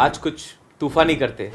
आज कुछ तूफानी करते.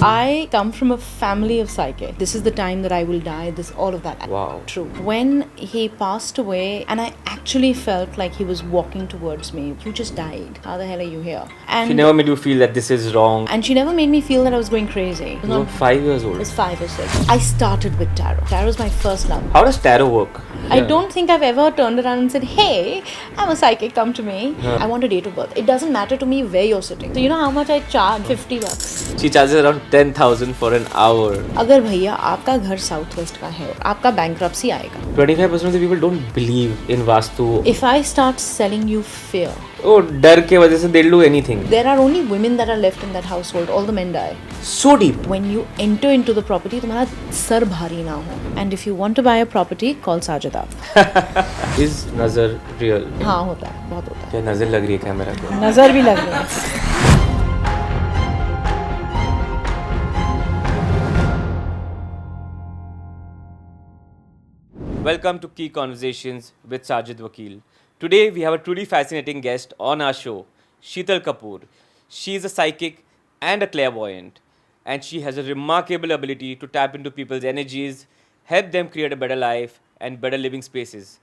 I come from a family of psychics. This is the time that I will die. This, all of that. Wow. True. When he passed away, and I actually felt like he was walking towards me. You just died. How the hell are you here? And She never made you feel that this is wrong. And she never made me feel that I was going crazy. You were 5 years I old. was 5 or 6. I started with tarot. Tarot is my first love. How does tarot work? I don't think I've ever turned around and said, hey, I'm a psychic, come to me. Huh. I want a date of birth. It doesn't matter to me where you're sitting. So you know how much I charge? $50. She charges around 10,000 for an hour. अगर भैया आपका घर south west का है और आपका bankruptcy आएगा 25% of the people don't believe in Vastu. If I start selling you fear, Oh, डर के वजह से they'll do anything. there are only women that are left in that household. All the men die. So deep. When you enter into the property, तुम्हारा sir भारी ना हो. And if you want to buy a property, call Sajid Vakil. Is नजर real? हाँ होता है, बहुत होता है. क्या नजर लग रही है कैमरा को? नजर भी लग रही है. Welcome to Key Conversations with Sajid Vakil. Today we have a truly fascinating guest on our show, Sheetal Kapoor. She is a psychic and a clairvoyant, and she has a remarkable ability to tap into people's energies, help them create a better life and better living spaces.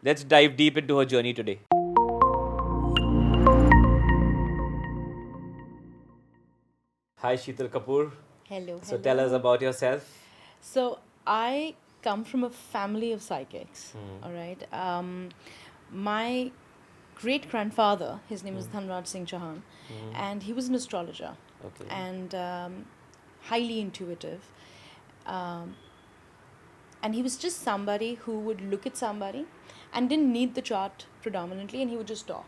Let's dive deep into her journey today. Hi Sheetal Kapoor. Hello. So tell us about yourself. So I come from a family of psychics. All right. My great grandfather, his name is Dhanraj Singh Chauhan, and he was an astrologer Okay. and highly intuitive. And he was just somebody who would look at somebody and didn't need the chart predominantly, and he would just talk.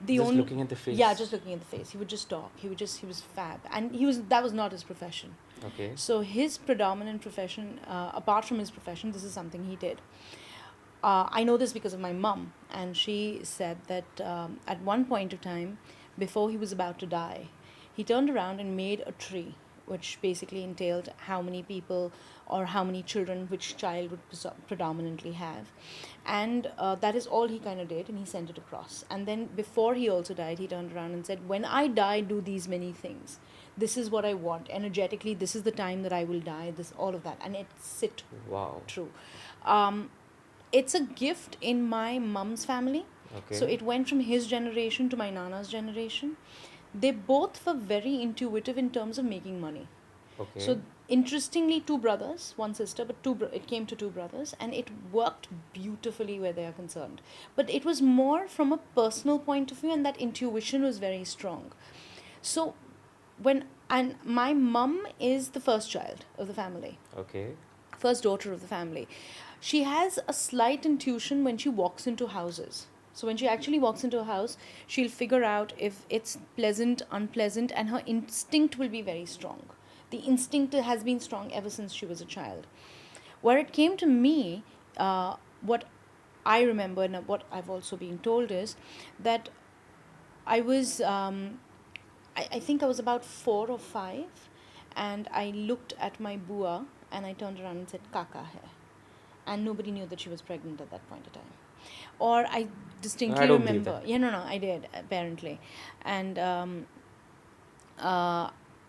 Just looking at the face? Yeah, just looking at the face. He would just talk. He was fab, and that was not his profession. Okay. So his predominant profession, apart from his profession, this is something he did. I know this because of my mum, and she said that at one point of time, before he was about to die, he turned around and made a tree, which basically entailed how many people or how many children which child would predominantly have. And that is all he kind of did, and he sent it across. And then before he also died, he turned around and said, when I die, do these many things. This is what I want. Energetically, this is the time that I will die, this, all of that. And it's Wow. true. It's a gift in my mum's family. Okay. So it went from his generation to my nana's generation. They both were very intuitive in terms of making money. Okay. So interestingly, 2 brothers, 1 sister, but it came to 2 brothers, and it worked beautifully where they are concerned. But it was more from a personal point of view, and that intuition was very strong. So and my mum is the first child of the family, Okay. first daughter of the family. She has a slight intuition when she walks into houses. So when she actually walks into a house, she'll figure out if it's pleasant, unpleasant, and her instinct will be very strong. The instinct has been strong ever since she was a child. Where it came to me, what I remember and what I've also been told is that I was, I think I was about 4 or 5, and I looked at my bua and I turned around and said, Kaka hai. And nobody knew that she was pregnant at that point in time. Or I distinctly I don't believe remember. that. Yeah, no, I did, apparently. And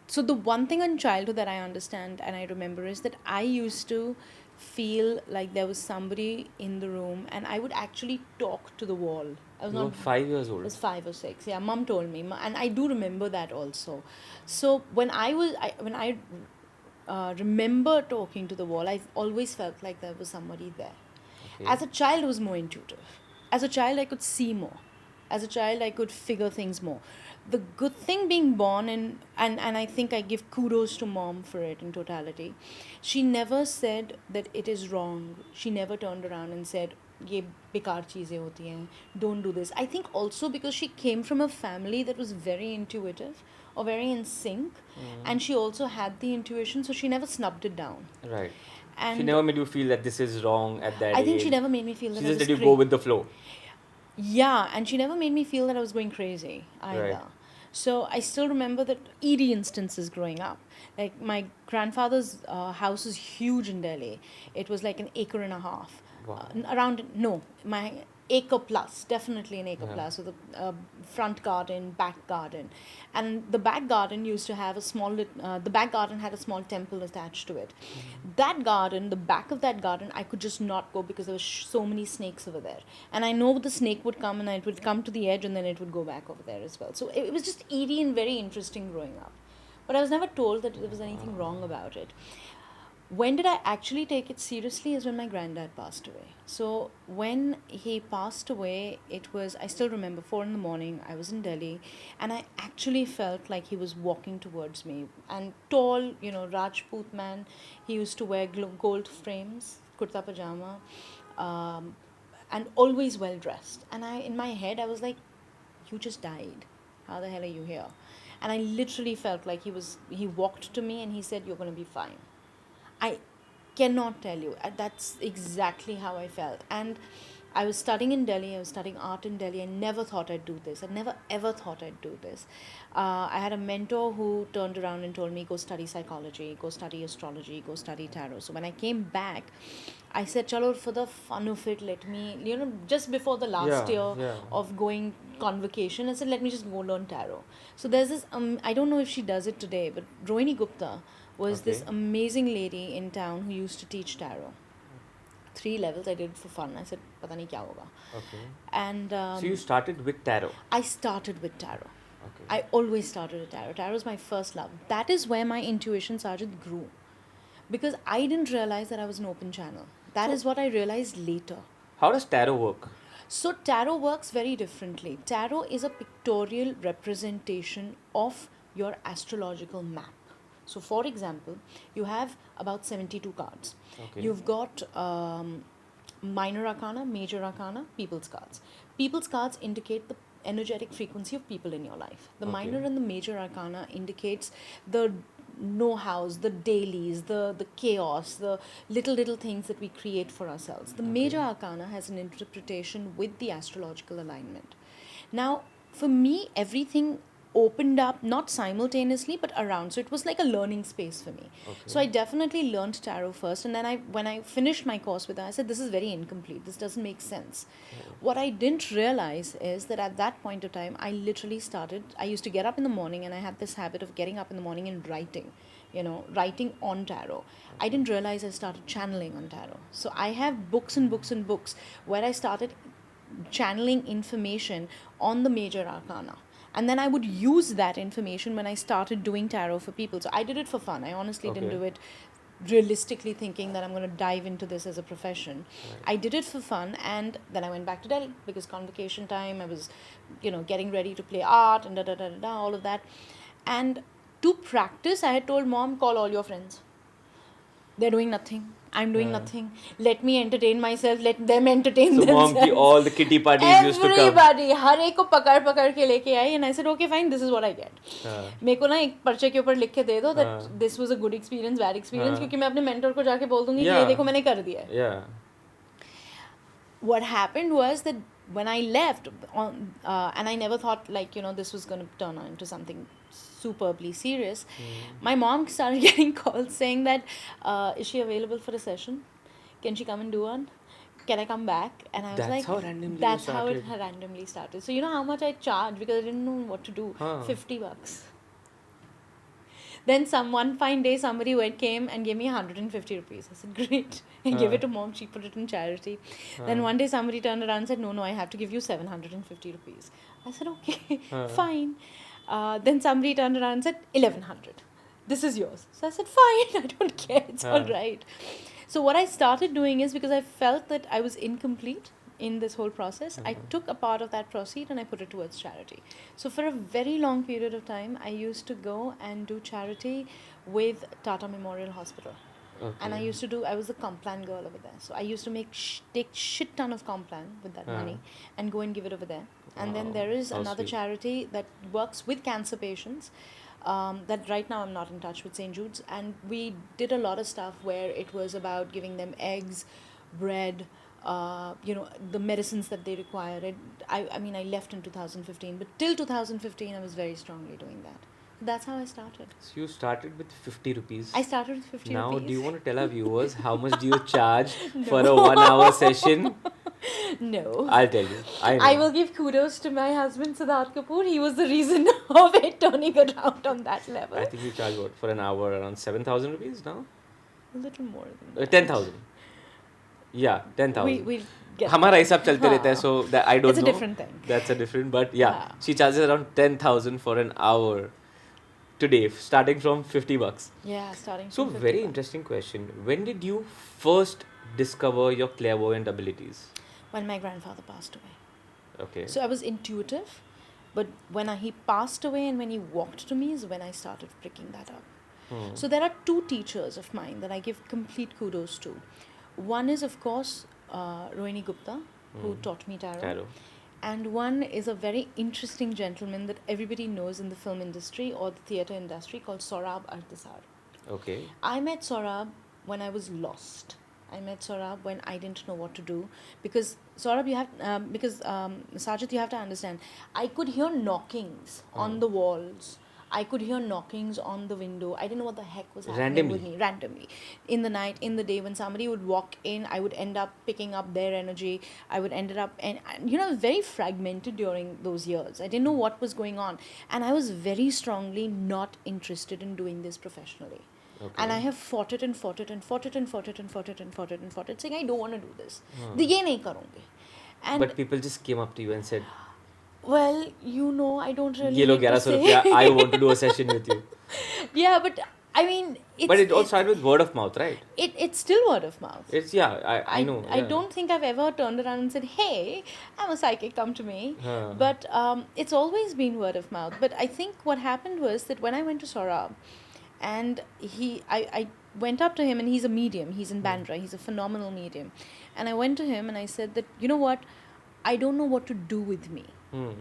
so the one thing in childhood that I understand and I remember is that I used to feel like there was somebody in the room, and I would actually talk to the wall. I was You were not 5 years I old. was 5 or 6. Yeah, mum told me, and I do remember that also. So when I remember talking to the wall, I always felt like there was somebody there. Okay. As a child, I was more intuitive. As a child, I could see more. As a child, I could figure things more. The good thing being born, and I think I give kudos to mom for it in totality. She never said that it is wrong. She never turned around and said, ये बेकार चीज़ें होती हैं, don't do this. I think also because she came from a family that was very intuitive or very in sync, and she also had the intuition, so she never snubbed it down. Right. And She never made you feel that this is wrong at that age. I think she never made me feel that She I just was let you go with the flow. Yeah, and she never made me feel that I was going crazy either. Right. So I still remember that eerie instances growing up. Like my grandfather's house is huge in Delhi. It was like an acre and a half. Wow. My acre plus, definitely an acre plus, with a front garden, back garden. And the back garden used to have a the back garden had a small temple attached to it. That garden, the back of that garden, I could just not go because there were so many snakes over there. And I know the snake would come and it would come to the edge and then it would go back over there as well. So it was just eerie and very interesting growing up. But I was never told that there was anything wrong about it. When did I actually take it seriously is when my granddad passed away. So when he passed away, it was, I still remember, 4 in the morning, I was in Delhi, and I actually felt like he was walking towards me. And tall, Rajput man, he used to wear gold frames, kurta pajama, and always well dressed. And in my head, I was like, you just died. How the hell are you here? And I literally felt like he walked to me and he said, you're going to be fine. I cannot tell you. That's exactly how I felt. And I was studying in Delhi. I was studying art in Delhi. I never thought I'd do this. I never ever thought I'd do this. I had a mentor who turned around and told me, go study psychology, go study astrology, go study tarot. So when I came back, I said, chalo, for the fun of it, let me, just before the last year of going convocation, I said, let me just go learn tarot. So there's this, I don't know if she does it today, but Rohini Gupta was this amazing lady in town who used to teach tarot. 3 levels I did for fun. I said, pata nahi kya hoga. Okay. And so you started with tarot? I started with tarot. Okay. I always started with tarot. Tarot was my first love. That is where my intuition, Sajid, grew. Because I didn't realize that I was an open channel. That is what I realized later. How does tarot work? So tarot works very differently. Tarot is a pictorial representation of your astrological map. So for example, you have about 72 cards. Okay. You've got minor arcana, major arcana, people's cards. People's cards indicate the energetic frequency of people in your life. The minor and the major arcana indicates the know-hows, the dailies, the chaos, the little things that we create for ourselves. The major arcana has an interpretation with the astrological alignment. Now, for me, everything opened up not simultaneously but around, so it was like a learning space for me. So I definitely learned tarot first, and then when I finished my course with her, I said, this is very incomplete, this doesn't make sense. What I didn't realize is that at that point of time, I literally started, I used to get up in the morning, and I had this habit of getting up in the morning and writing on tarot. I didn't realize I started channeling on tarot. So I have books and books and books where I started channeling information on the major arcana. And then I would use that information when I started doing tarot for people. So I did it for fun. I honestly didn't do it realistically thinking that I'm going to dive into this as a profession. I did it for fun, and then I went back to Delhi because convocation time, I was, getting ready to play art and all of that. And to practice, I had told mom, call all your friends. They're doing nothing. I'm doing nothing. Let me entertain myself. Let them entertain themselves. So mom, all the kitty parties used to come. Everybody, हर एक को पकड़ के लेके आई, and I said, okay, fine, this is what I get. मेरे को ना एक पर्चे के ऊपर लिख के दे दो that this was a good experience, bad experience, क्योंकि मैं अपने mentor को जाके बोल दूंगी कि ये देखो मैंने कर दिया है. What happened was that when I left, and I never thought this was going to turn into something superbly serious, my mom started getting calls saying that, is she available for a session? Can she come and do one? Can I come back? And I was that's like, how randomly that's how it randomly started. So you know how much I charged because I didn't know what to do? $50. Then one fine day, somebody came and gave me 150 rupees. I said, great. I gave it to mom. She put it in charity. Then one day, somebody turned around and said, no, I have to give you 750 rupees. I said, okay, fine. Then somebody turned around and said, 1100. This is yours. So I said, fine, I don't care. It's all right. So what I started doing is, because I felt that I was incomplete in this whole process, I took a part of that proceed and I put it towards charity. So for a very long period of time, I used to go and do charity with Tata Memorial Hospital. And I was the Complan girl over there. So I used to take shit ton of Complan with that money and go and give it over there. And then there is another charity that works with cancer patients. That right now I'm not in touch with St. Jude's, and we did a lot of stuff where it was about giving them eggs, bread, the medicines that they required. I mean, I left in 2015, but till 2015 I was very strongly doing that. That's how I started. So you started with 50 rupees. I started with 50 now, rupees. do you want to tell our viewers how much do you charge for a 1 hour session? No. I'll tell you. I know. I will give kudos to my husband Siddharth Kapoor. He was the reason of it turning around on that level. I think you charge what for an hour around 7,000 rupees now? A little more than that. 10,000. Yeah, 10,000. We'll get हमारा हिसाब चलते रहता है, हाँ. so that I don't It's a know. different thing. That's a different, but yeah, हाँ. she charges around 10,000 for an hour today, starting from $50. Yeah, starting So from 50 very bucks. interesting question. When did you first discover your clairvoyant abilities? When my grandfather passed away. Okay. So I was intuitive, but when he passed away and when he walked to me is when I started picking that up. So there are two teachers of mine that I give complete kudos to. One is, of course, Rohini Gupta, who taught me tarot. And one is a very interesting gentleman that everybody knows in the film industry or the theatre industry called Saurabh Ardesar. Okay. I met Saurabh when I was lost. I met Saurabh when I didn't know what to do, because Saurabh, Sajid, you have to understand. I could hear knockings on the walls. I could hear knockings on the window. I didn't know what the heck was happening with me. Randomly. In the night, in the day, when somebody would walk in, I would end up picking up their energy. I would end up, and very fragmented during those years. I didn't know what was going on. And I was very strongly not interested in doing this professionally. Okay. And I have fought it and fought it and fought it and fought it and fought it and fought it and fought it, saying I don't want to do this. ये नहीं करूँगी. And but people just came up to you and said, well, I don't really. ये लो 1100 रुपया, I want to do a session with you. Yeah, but I mean, but it all started with word of mouth, right? It's still word of mouth. It's I know. I don't think I've ever turned around and said, "Hey, I'm a psychic, come to me." But it's always been word of mouth. But I think what happened was that when I went to Saurabh, and I went up to him, and he's a medium. He's in Bandra. He's a phenomenal medium. And I went to him and I said that, you know what, I don't know what to do with me.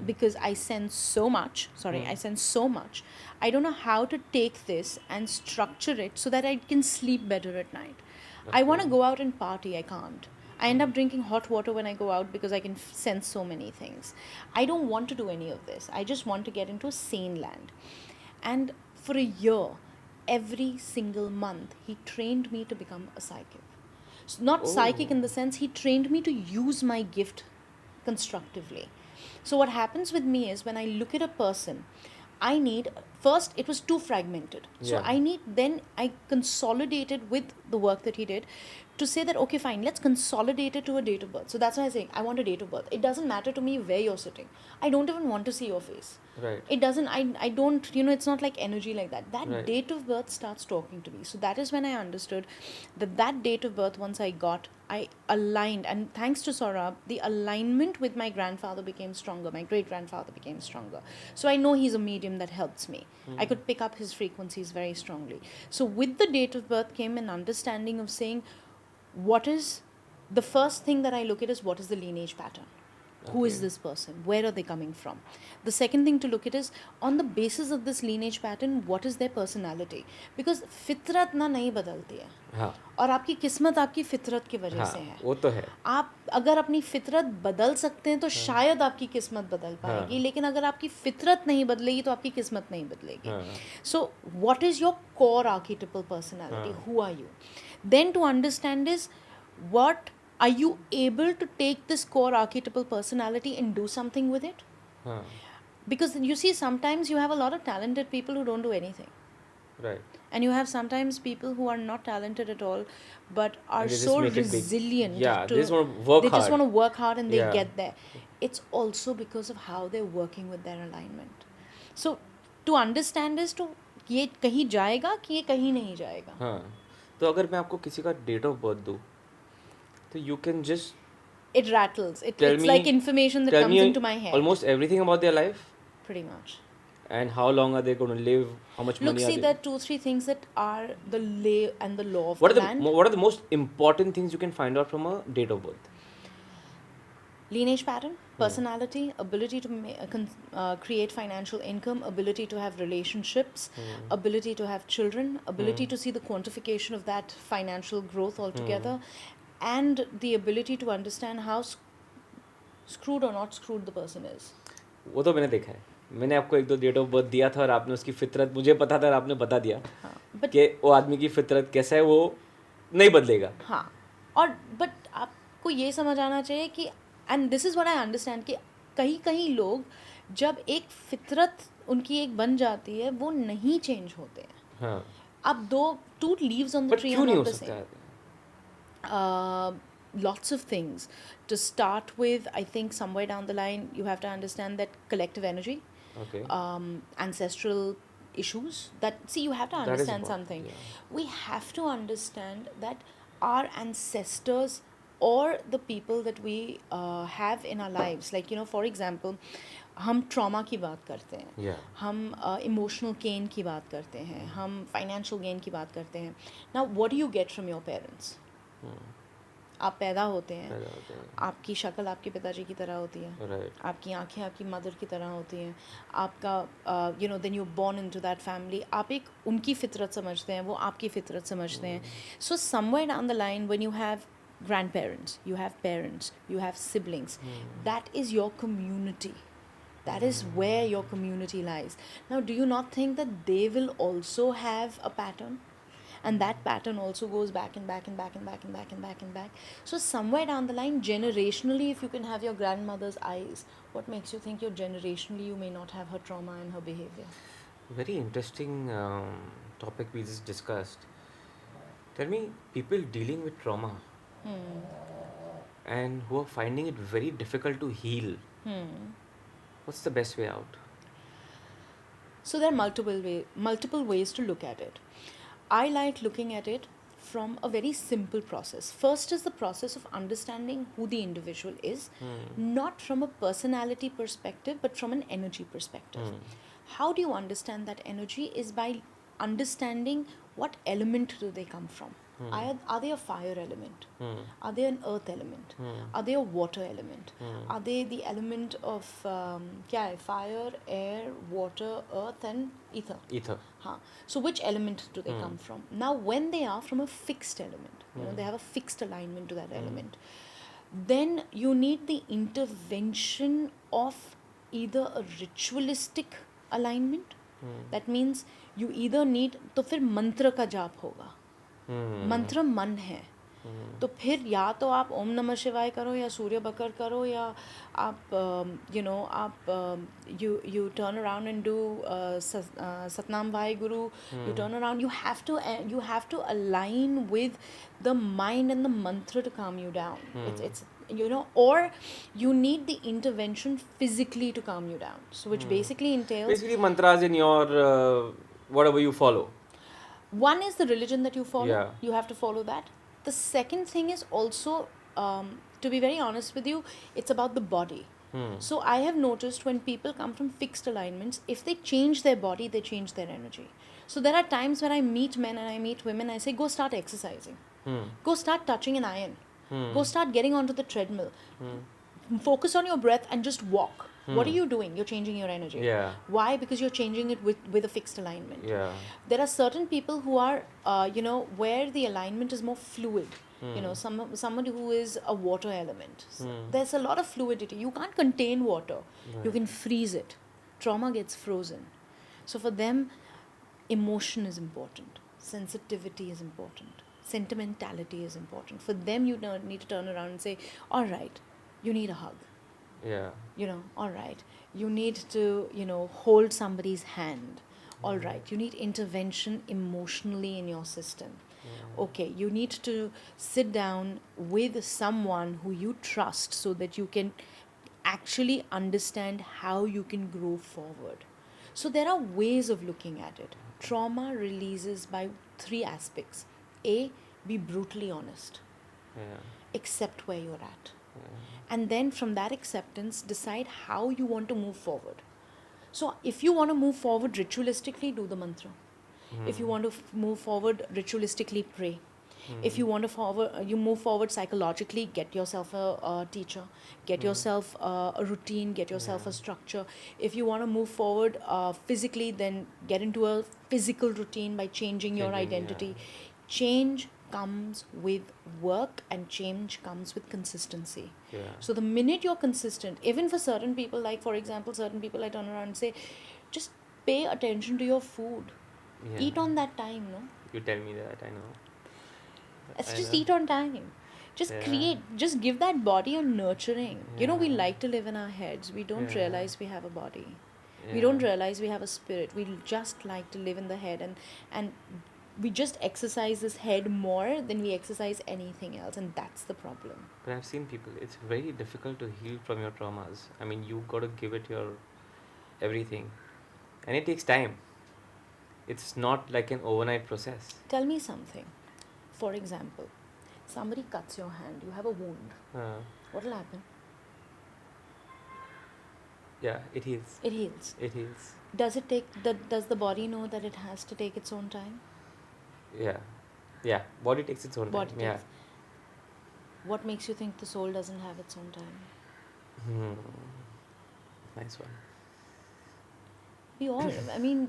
Because I sense so much. I sense so much. I don't know how to take this and structure it so that I can sleep better at night. Okay. I want to go out and party. I can't. I end up drinking hot water when I go out because I can sense so many things. I don't want to do any of this. I just want to get into a sane land. And for a year, every single month, he trained me to become a psychic. So not psychic in the sense, he trained me to use my gift constructively. So what happens with me is when I look at a person, first it was too fragmented. So I consolidated with the work that he did to say that, okay, fine, let's consolidate it to a date of birth. So that's why I say, I want a date of birth. It doesn't matter to me where you're sitting. I don't even want to see your face. Right. It doesn't, I don't, it's not like energy like that. That date of birth starts talking to me. So that is when I understood that date of birth, once I got, I aligned. And thanks to Saurabh, the alignment with my grandfather became stronger. My great-grandfather became stronger. So I know he's a medium that helps me. I could pick up his frequencies very strongly. So with the date of birth came an understanding of saying, the first thing that I look at is what is the lineage pattern? Okay. Who is this person? Where are they coming from? The second thing to look at is, on the basis of this lineage pattern, what is their personality? Because फितरत ना नहीं बदलती है. हाँ. और आपकी किस्मत आपकी फितरत की वजह से है. वो तो है. आप अगर अपनी फितरत बदल सकते हैं तो शायद आपकी किस्मत बदल पाएगी, लेकिन अगर आपकी फितरत नहीं बदलेगी तो आपकी किस्मत नहीं बदलेगी. So what is your core archetypal personality? Who are you? Then to understand is, what are you able to take this core archetypal personality and do something with it? Because you see, sometimes you have a lot of talented people who don't do anything. Right. And you have sometimes people who are not talented at all, but are so resilient. They just want to work hard. They just want to work hard and they get there. It's also because of how they're working with their alignment. So to understand is to ये कहीं जाएगा कि ये कहीं नहीं जाएगा. हाँ. तो अगर मैं आपको किसी का date of birth दूँ, तो you can just it rattles. It's like information that comes into my head. Almost everything about their life. Pretty much. And how long are they going to live? How much money are they? Look, see, there are 2-3 things that are the lay and the law of the land. What are the most important things you can find out from a date of birth? Lineage pattern, personality, ability to create financial income, ability to have relationships, ability to have children, ability to see the quantification of that financial growth altogether, and the ability to understand how screwed or not screwed the person is. वो तो मैंने देखा है. मैंने आपको 1-2 date of birth दिया था और आपने उसकी फितरत मुझे पता था और आपने बता दिया कि वो आदमी की फितरत कैसा है, वो नहीं बदलेगा. हाँ. और बट आपको आपको ये समझ आना चाहिए कि and this is what I understand कि कहीं कहीं लोग जब एक फितरत उनकी एक बन जाती है वो नहीं चेंज होते हैं. हाँ. अब two leaves on the but tree क्यों are नहीं हो not the सकता same. है? Lots of things. To start with, I think somewhere down the line you have to understand that collective energy, Okay. ancestral issues. That see, you have to That is understand important. something. Yeah. We have to understand that our ancestors or the people that we have in our lives, like for example, हम trauma की बात करते हैं, Yeah. हम emotional gain की बात करते हैं, हम फाइनेंशियल गेन की बात करते हैं. Now what do you get from your parents? आप पैदा होते हैं, पैदा होते हैं. आपकी शक्ल आपके पिताजी की तरह होती है, Right. आपकी आंखें आपकी मदर की तरह होती हैं, आपका then you born into that family. आप एक उनकी फितरत समझते हैं, वो आपकी फितरत समझते हैं. So somewhere down the line when you have grandparents, you have parents, you have siblings, that is your community. That is where your community lies. Now, do you not think that they will also have a pattern? And that pattern also goes back and back and back and back and back and back and back. So, somewhere down the line, generationally, if you can have your grandmother's eyes, what makes you think generationally you may not have her trauma and her behavior? Very interesting topic we just discussed. Tell me, people dealing with trauma and who are finding it very difficult to heal, what's the best way out? So there are multiple ways to look at it. I like looking at it from a very simple process. First is the process of understanding who the individual is, not from a personality perspective, but from an energy perspective. How do you understand that energy? Is by understanding what element do they come from. Are they a fire element? Are they an earth element? Are they a water element? Are they the element of fire, air, water, earth and ether? Ether. So which element do they come from? Now when they are from a fixed element, they have a fixed alignment to that element, then you need the intervention of either a ritualistic alignment. That means you either need, तो फिर मंत्र का जाप होगा. मंत्र मन है, तो फिर या तो आप ओम नमः शिवाय करो या सूर्य बकर करो या आप you turn around and do Satnam Vaheguru. You turn around, you have to align with the mind and the mantra to calm you down. It's or you need the intervention physically to calm you down, so which basically entails mantras in your whatever you follow. One is the religion that you follow. Yeah. You have to follow that. The second thing is also, to be very honest with you, it's about the body. So I have noticed when people come from fixed alignments, if they change their body, they change their energy. So there are times when I meet men and I meet women, I say, go start exercising. Go start touching an iron. Go start getting onto the treadmill. Focus on your breath and just walk. What are you doing? You're changing your energy. Yeah. Why? Because you're changing it with a fixed alignment. Yeah. There are certain people who are, where the alignment is more fluid. Somebody who is a water element. There's a lot of fluidity. You can't contain water. Right. You can freeze it. Trauma gets frozen. So for them, emotion is important. Sensitivity is important. Sentimentality is important. For them, you need to turn around and say, all right, you need a hug. Yeah. All right, you need to, hold somebody's hand. All right, you need intervention emotionally in your system. Okay, you need to sit down with someone who you trust so that you can actually understand how you can grow forward. So there are ways of looking at it. Trauma releases by 3 aspects. A, be brutally honest. Yeah. Accept where you're at. And then from that acceptance, decide how you want to move forward. So if you want to move forward ritualistically, do the mantra. If you want to move forward ritualistically, pray. If you want to move forward psychologically, get yourself a teacher, get yourself a routine, get yourself a structure. If you want to move forward physically, then get into a physical routine by changing your identity. Change comes with work and change comes with consistency. So the minute you're consistent, even for certain people, like for example, certain people I turn around and say, just pay attention to your food. Eat on that time, no? You tell me that, I know. Just eat on time. Just Yeah. create, just give that body a nurturing. You know, we Yeah. like to live in our heads. We don't Yeah. realize we have a body. We Yeah. don't realize we have a spirit. We just like to live in the head, and we just exercise this head more than we exercise anything else, and that's the problem. But I've seen people, it's very difficult to heal from your traumas. I mean, you got to give it your everything. And it takes time. It's not like an overnight process. Tell me something. For example, somebody cuts your hand, you have a wound. Uh, What will happen? yeah, it heals. It heals. It heals. Does the body know that it has to take its own time? Yeah. Yeah. Body takes its own Body time. Yeah. takes. What makes you think the soul doesn't have its own time? Hmm. Nice one. We all, I mean,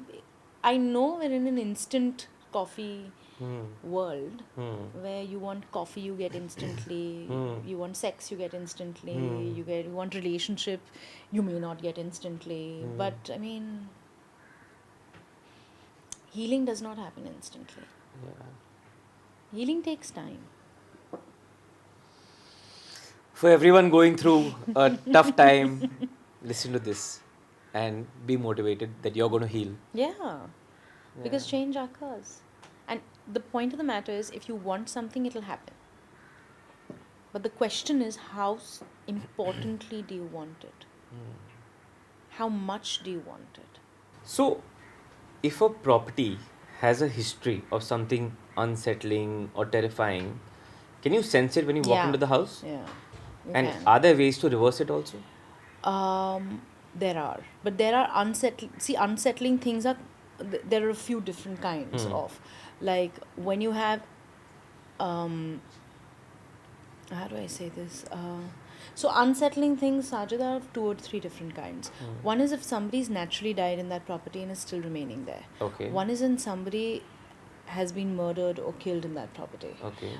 I know we're in an instant coffee Hmm. world Hmm. where you want coffee, you get instantly. Hmm. You want sex, you get instantly. Hmm. You want relationship, you may not get instantly. Hmm. But I mean, healing does not happen instantly. Yeah. Healing takes time. For everyone going through a tough time, listen to this and be motivated that you're going to heal. Yeah. Because Yeah. change occurs. And the point of the matter is, if you want something, it'll happen. But the question is, how importantly do you want it? How much do you want it? So, if a property has a history of something unsettling or terrifying, can you sense it when you walk Yeah. into the house? Yeah. You And can. are there ways to reverse it also? There are. But there are unsettling things are, there are a few different kinds of. Like when you have, how do I say this? So unsettling things, Sajid, are of 2 or 3 different kinds. One is if somebody's naturally died in that property and is still remaining there. Okay. One is when somebody has been murdered or killed in that property. Okay.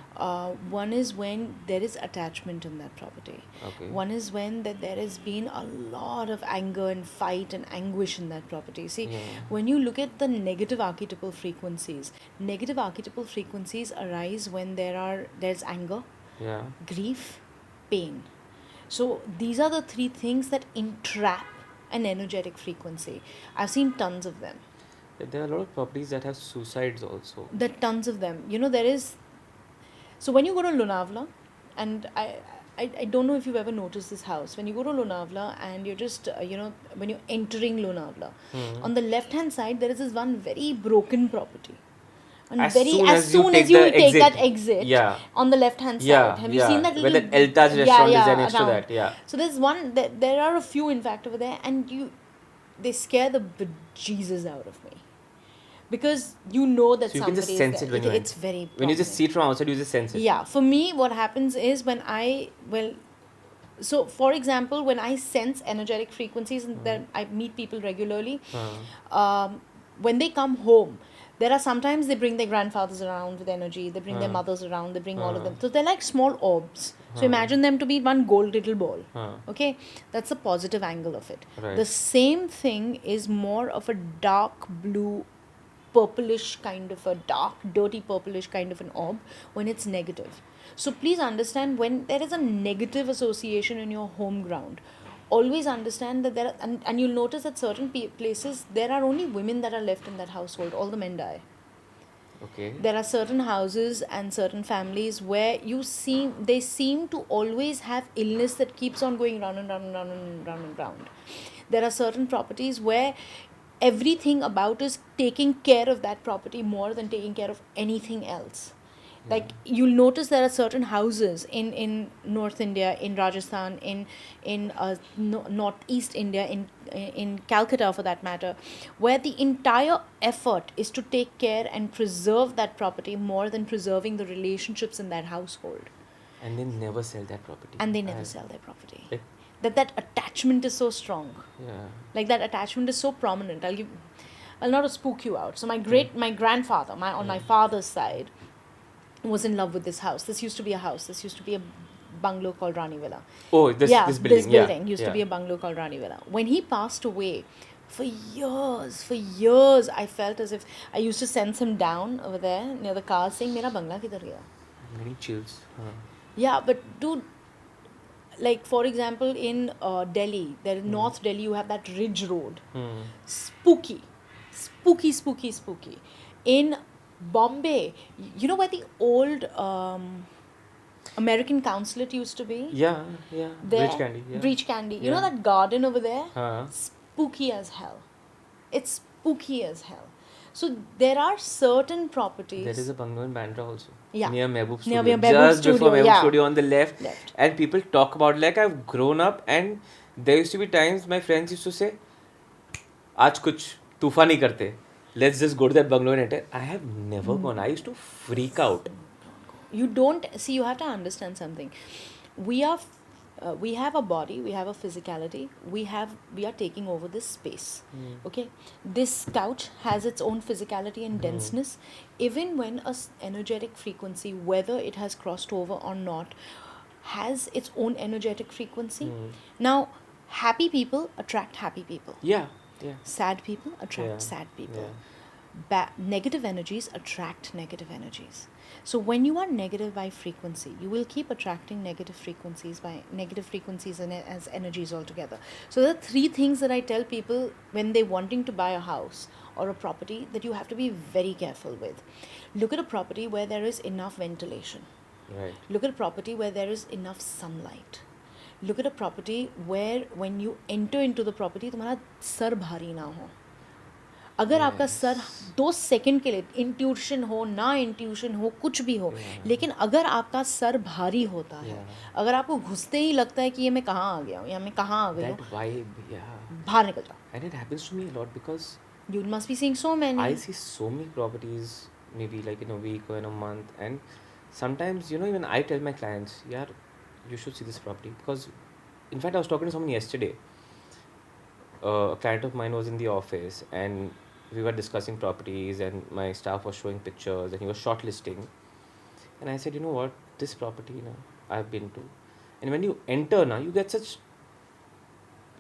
One is when there is attachment in that property. Okay. One is when that there has been a lot of anger and fight and anguish in that property. See, Yeah. when you look at the negative archetypal frequencies arise when there's anger, Yeah. grief, pain. So these are the 3 things that entrap an energetic frequency. I've seen tons of them. There are a lot of properties that have suicides also. There are tons of them. You know, there is. So when you go to Lonavala, and I don't know if you've ever noticed this house. When you go to Lonavala and you're just, when you're entering Lonavala, on the left hand side, there is this one very broken property. And As very soon as as you soon take as you the take that exit. exit, Yeah. on the left hand Yeah. side, have you seen that Where little that El Taj restaurant is there next to around. that. Yeah. So there's one. There are a few, in fact, over there, and they scare the bejesus out of me, because you know that So you can somebody just is sense there. it when you It's enter. very When you just prominent. see it from outside, you just sense it. Yeah, for me, what happens is so for example, when I sense energetic frequencies and then I meet people regularly, when they come home, there are sometimes they bring their grandfathers around with energy, they bring their mothers around, they bring all of them. So they're like small orbs. So imagine them to be one gold little ball. Okay, that's the positive angle of it. Right. The same thing is more of a dark blue, purplish kind of a dark, dirty purplish kind of an orb when it's negative. So please understand, when there is a negative association in your home ground, always understand that there are, and you'll notice at certain places there are only women that are left in that household. All the men die. Okay. There are certain houses and certain families where they seem to always have illness that keeps on going round and round and round and round and round. There are certain properties where everything about is taking care of that property more than taking care of anything else. Like you'll notice there are certain houses in North India, in Rajasthan, in Northeast India, in Calcutta for that matter, where the entire effort is to take care and preserve that property more than preserving the relationships in that household. And they never sell that property. And they never sell their property. Like, That attachment is so strong. yeah. Like that attachment is so prominent. I'll not spook you out. So my grandfather, on my father's side, was in love with this house. This used to be a house. This used to be a bungalow called Rani Villa. Oh, this building. This building used to Yeah. be a bungalow called Rani Villa. When he passed away, for years, I felt as if I used to sense him down over there near the car saying, "Mera bangla kidhar gaya?" Many chills. Yeah, but dude, like for example, in Delhi, there in North Delhi, you have that Ridge Road. Spooky, spooky, spooky, spooky. In Bombay, you know where the old American consulate used to be? Yeah, yeah. Bridge There, Candy, yeah. Breach Candy. You know Yeah. that garden over there? Huh. Spooky as hell. It's spooky as hell. So there are certain properties. There is a bungalow in Bandra also. Yeah. Near Mehboob Near Studio. Mehboob Just before Studio, Mehboob yeah. Studio on the left. Left. And people talk about, like, I've grown up and there used to be times my friends used to say, आज कुछ तूफान नहीं करते. Let's just go to that bungalow and enter. I have never gone. I used to freak out. You don't see, you have to understand something. We are we have a body, we have a physicality, we are taking over this space. Okay, this couch has its own physicality and denseness. Even when a energetic frequency, whether it has crossed over or not, has its own energetic frequency. Now happy people attract happy people, Yeah, yeah. sad people attract Yeah, sad people. yeah. Negative energies attract negative energies. So when you are negative by frequency, you will keep attracting negative frequencies and as energies altogether. So there are three things that I tell people when they're wanting to buy a house or a property that you have to be very careful with. Look at a property where there is enough ventilation. Right. Look at a property where there is enough sunlight. Look at a property where when you enter into the property, तुम्हारा sir भारी ना हो. अगर आपका sir 2 second के लिए intuition हो ना इंट्यूशन हो कुछ भी हो, लेकिन अगर आपका सर भारी होता है, अगर आपको घुसते ही लगता है कि ये मैं कहाँ आ गया हूँ या मैं कहाँ आ गई हूँ, That vibe, yeah. बाहर निकल जाओ. And it happens to me a lot because You must be seeing so many. I see so many properties, maybe like in a week or in a month, and sometimes, you know, even I tell my clients, yeah, you should see this property. Because, in fact, I was talking to someone yesterday. A client of mine was in the office, and we were discussing properties, and my staff was showing pictures, and he was shortlisting. And I said, you know what, this property, you know, I've been to. And when you enter now, you get such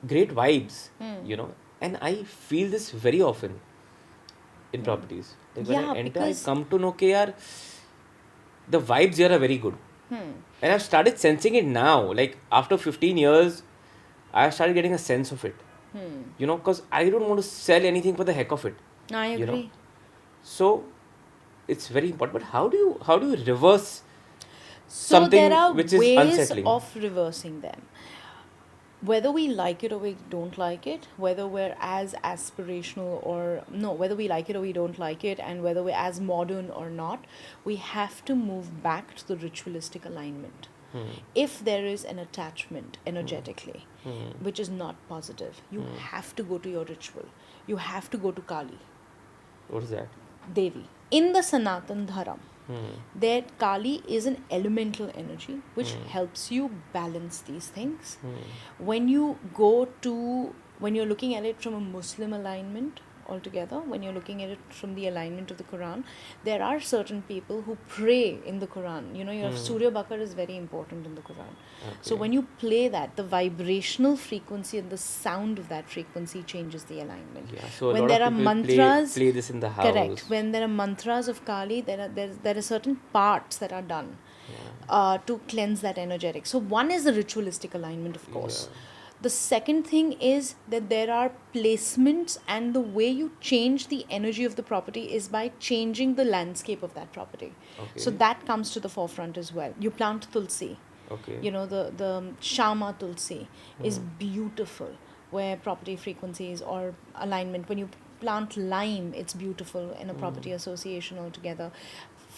great vibes, you know. And I feel this very often in properties. Like when Yeah, I enter, I because- come to know that the vibes here are very good. And I've started sensing it now. Like after 15 years, I've started getting a sense of it. You know, because I don't want to sell anything for the heck of it. I agree. You know? So it's very important. But how do you reverse So something there are which is ways unsettling? of reversing them. Whether we like it or we don't like it, whether we're as aspirational or no, whether we like it or we don't like it, and whether we're as modern or not, we have to move back to the ritualistic alignment. If there is an attachment energetically, which is not positive, you have to go to your ritual. You have to go to Kali, What is that? Devi. In the Sanatan Dharam, that Kali is an elemental energy which helps you balance these things. When you're looking at it from a Muslim alignment altogether, when you're looking at it from the alignment of the Quran, there are certain people who pray in the Quran. You know, your Surya Bakar is very important in the Quran. So when you play that, the vibrational frequency and the sound of that frequency changes the alignment. Yeah, so a When lot there of are people mantras, play this in the house. correct. When there are mantras of Kali, there are certain parts that are done to cleanse that energetic. So one is the ritualistic alignment, of course. The second thing is that there are placements, and the way you change the energy of the property is by changing the landscape of that property. So that comes to the forefront as well. You plant tulsi. Okay. You know, the Shama tulsi is beautiful, where property frequencies or alignment. When you plant lime, it's beautiful in a property association altogether.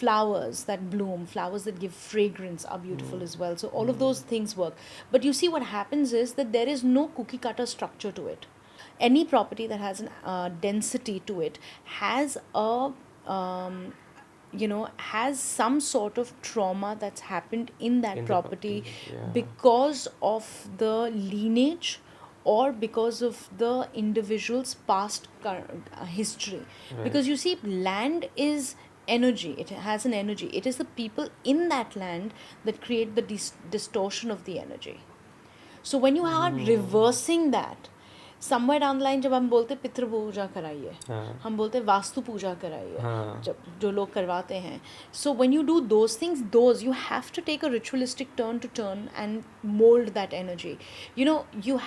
Flowers that bloom, flowers that give fragrance are beautiful as well. So all of those things work. But you see, what happens is that there is no cookie cutter structure to it. Any property that has a density to it has has some sort of trauma that's happened in that In the property property, yeah. because of the lineage or because of the individual's past history. Because you see, land is energy. It has an energy. It is the people in that land that create the distortion of the energy. So when you are reversing that, somewhere down the line जब हम बोलते पितृ पूजा कराइए, हाँ. हम बोलते वास्तु पूजा कराइए, हाँ. जब जो लोग करवाते हैं. So when you do those things, you have to take a ritualistic turn to turn and mold that energy. You know, you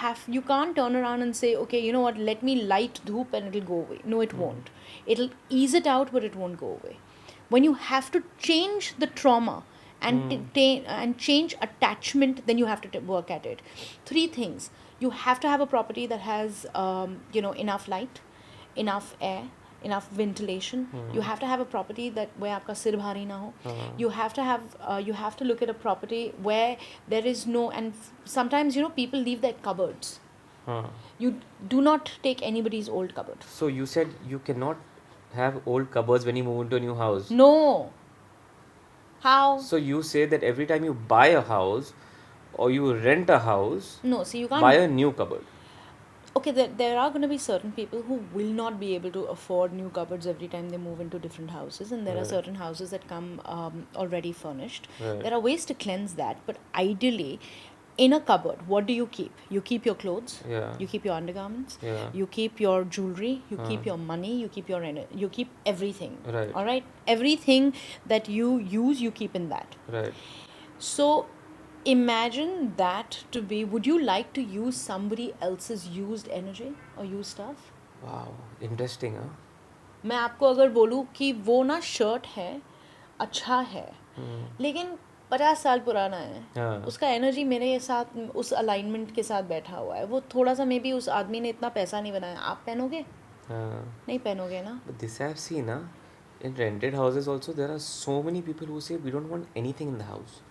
can't turn around and say, okay, you know what, let me light dhoop and it'll go away. No, it won't. It'll ease it out, but it won't go away. When you have to change the trauma and change attachment, then you have to work at it. 3 things. You have to have a property that has enough light, enough air, enough ventilation. You have to have a property that where आपका सिर भारी ना हो. You have to look at a property where there is no, and sometimes people leave their cupboards. You do not take anybody's old cupboard. So you said you cannot have old cupboards when you move into a new house. No. How? So you say that every time you buy a house or you rent a house, No, see, you can't buy a new cupboard. Okay, there are going to be certain people who will not be able to afford new cupboards every time they move into different houses, and there are certain houses that come already furnished. There are ways to cleanse that, but ideally, in a cupboard, what do you keep? You keep your clothes, you keep your undergarments, you keep your jewelry, you keep your money, you keep you keep everything. Right. All right, everything that you use, you keep in that. Right. So imagine that to be, would you like to use somebody else's used energy or used stuff? Wow, interesting, huh? मैं आपको अगर बोलूँ कि वो ना shirt है, अच्छा है, लेकिन 50 साल पुराना है, उसका एनर्जी मेरे साथ उस अलाइनमेंट के साथ बैठा हुआ है, वो थोड़ा सा मे बी उस आदमी ने इतना पैसा नहीं बनाया, आप पहनोगे? नहीं पहनोगे ना? But this I have seen, huh? In rented houses also, there are so many people who say we don't want anything in the house.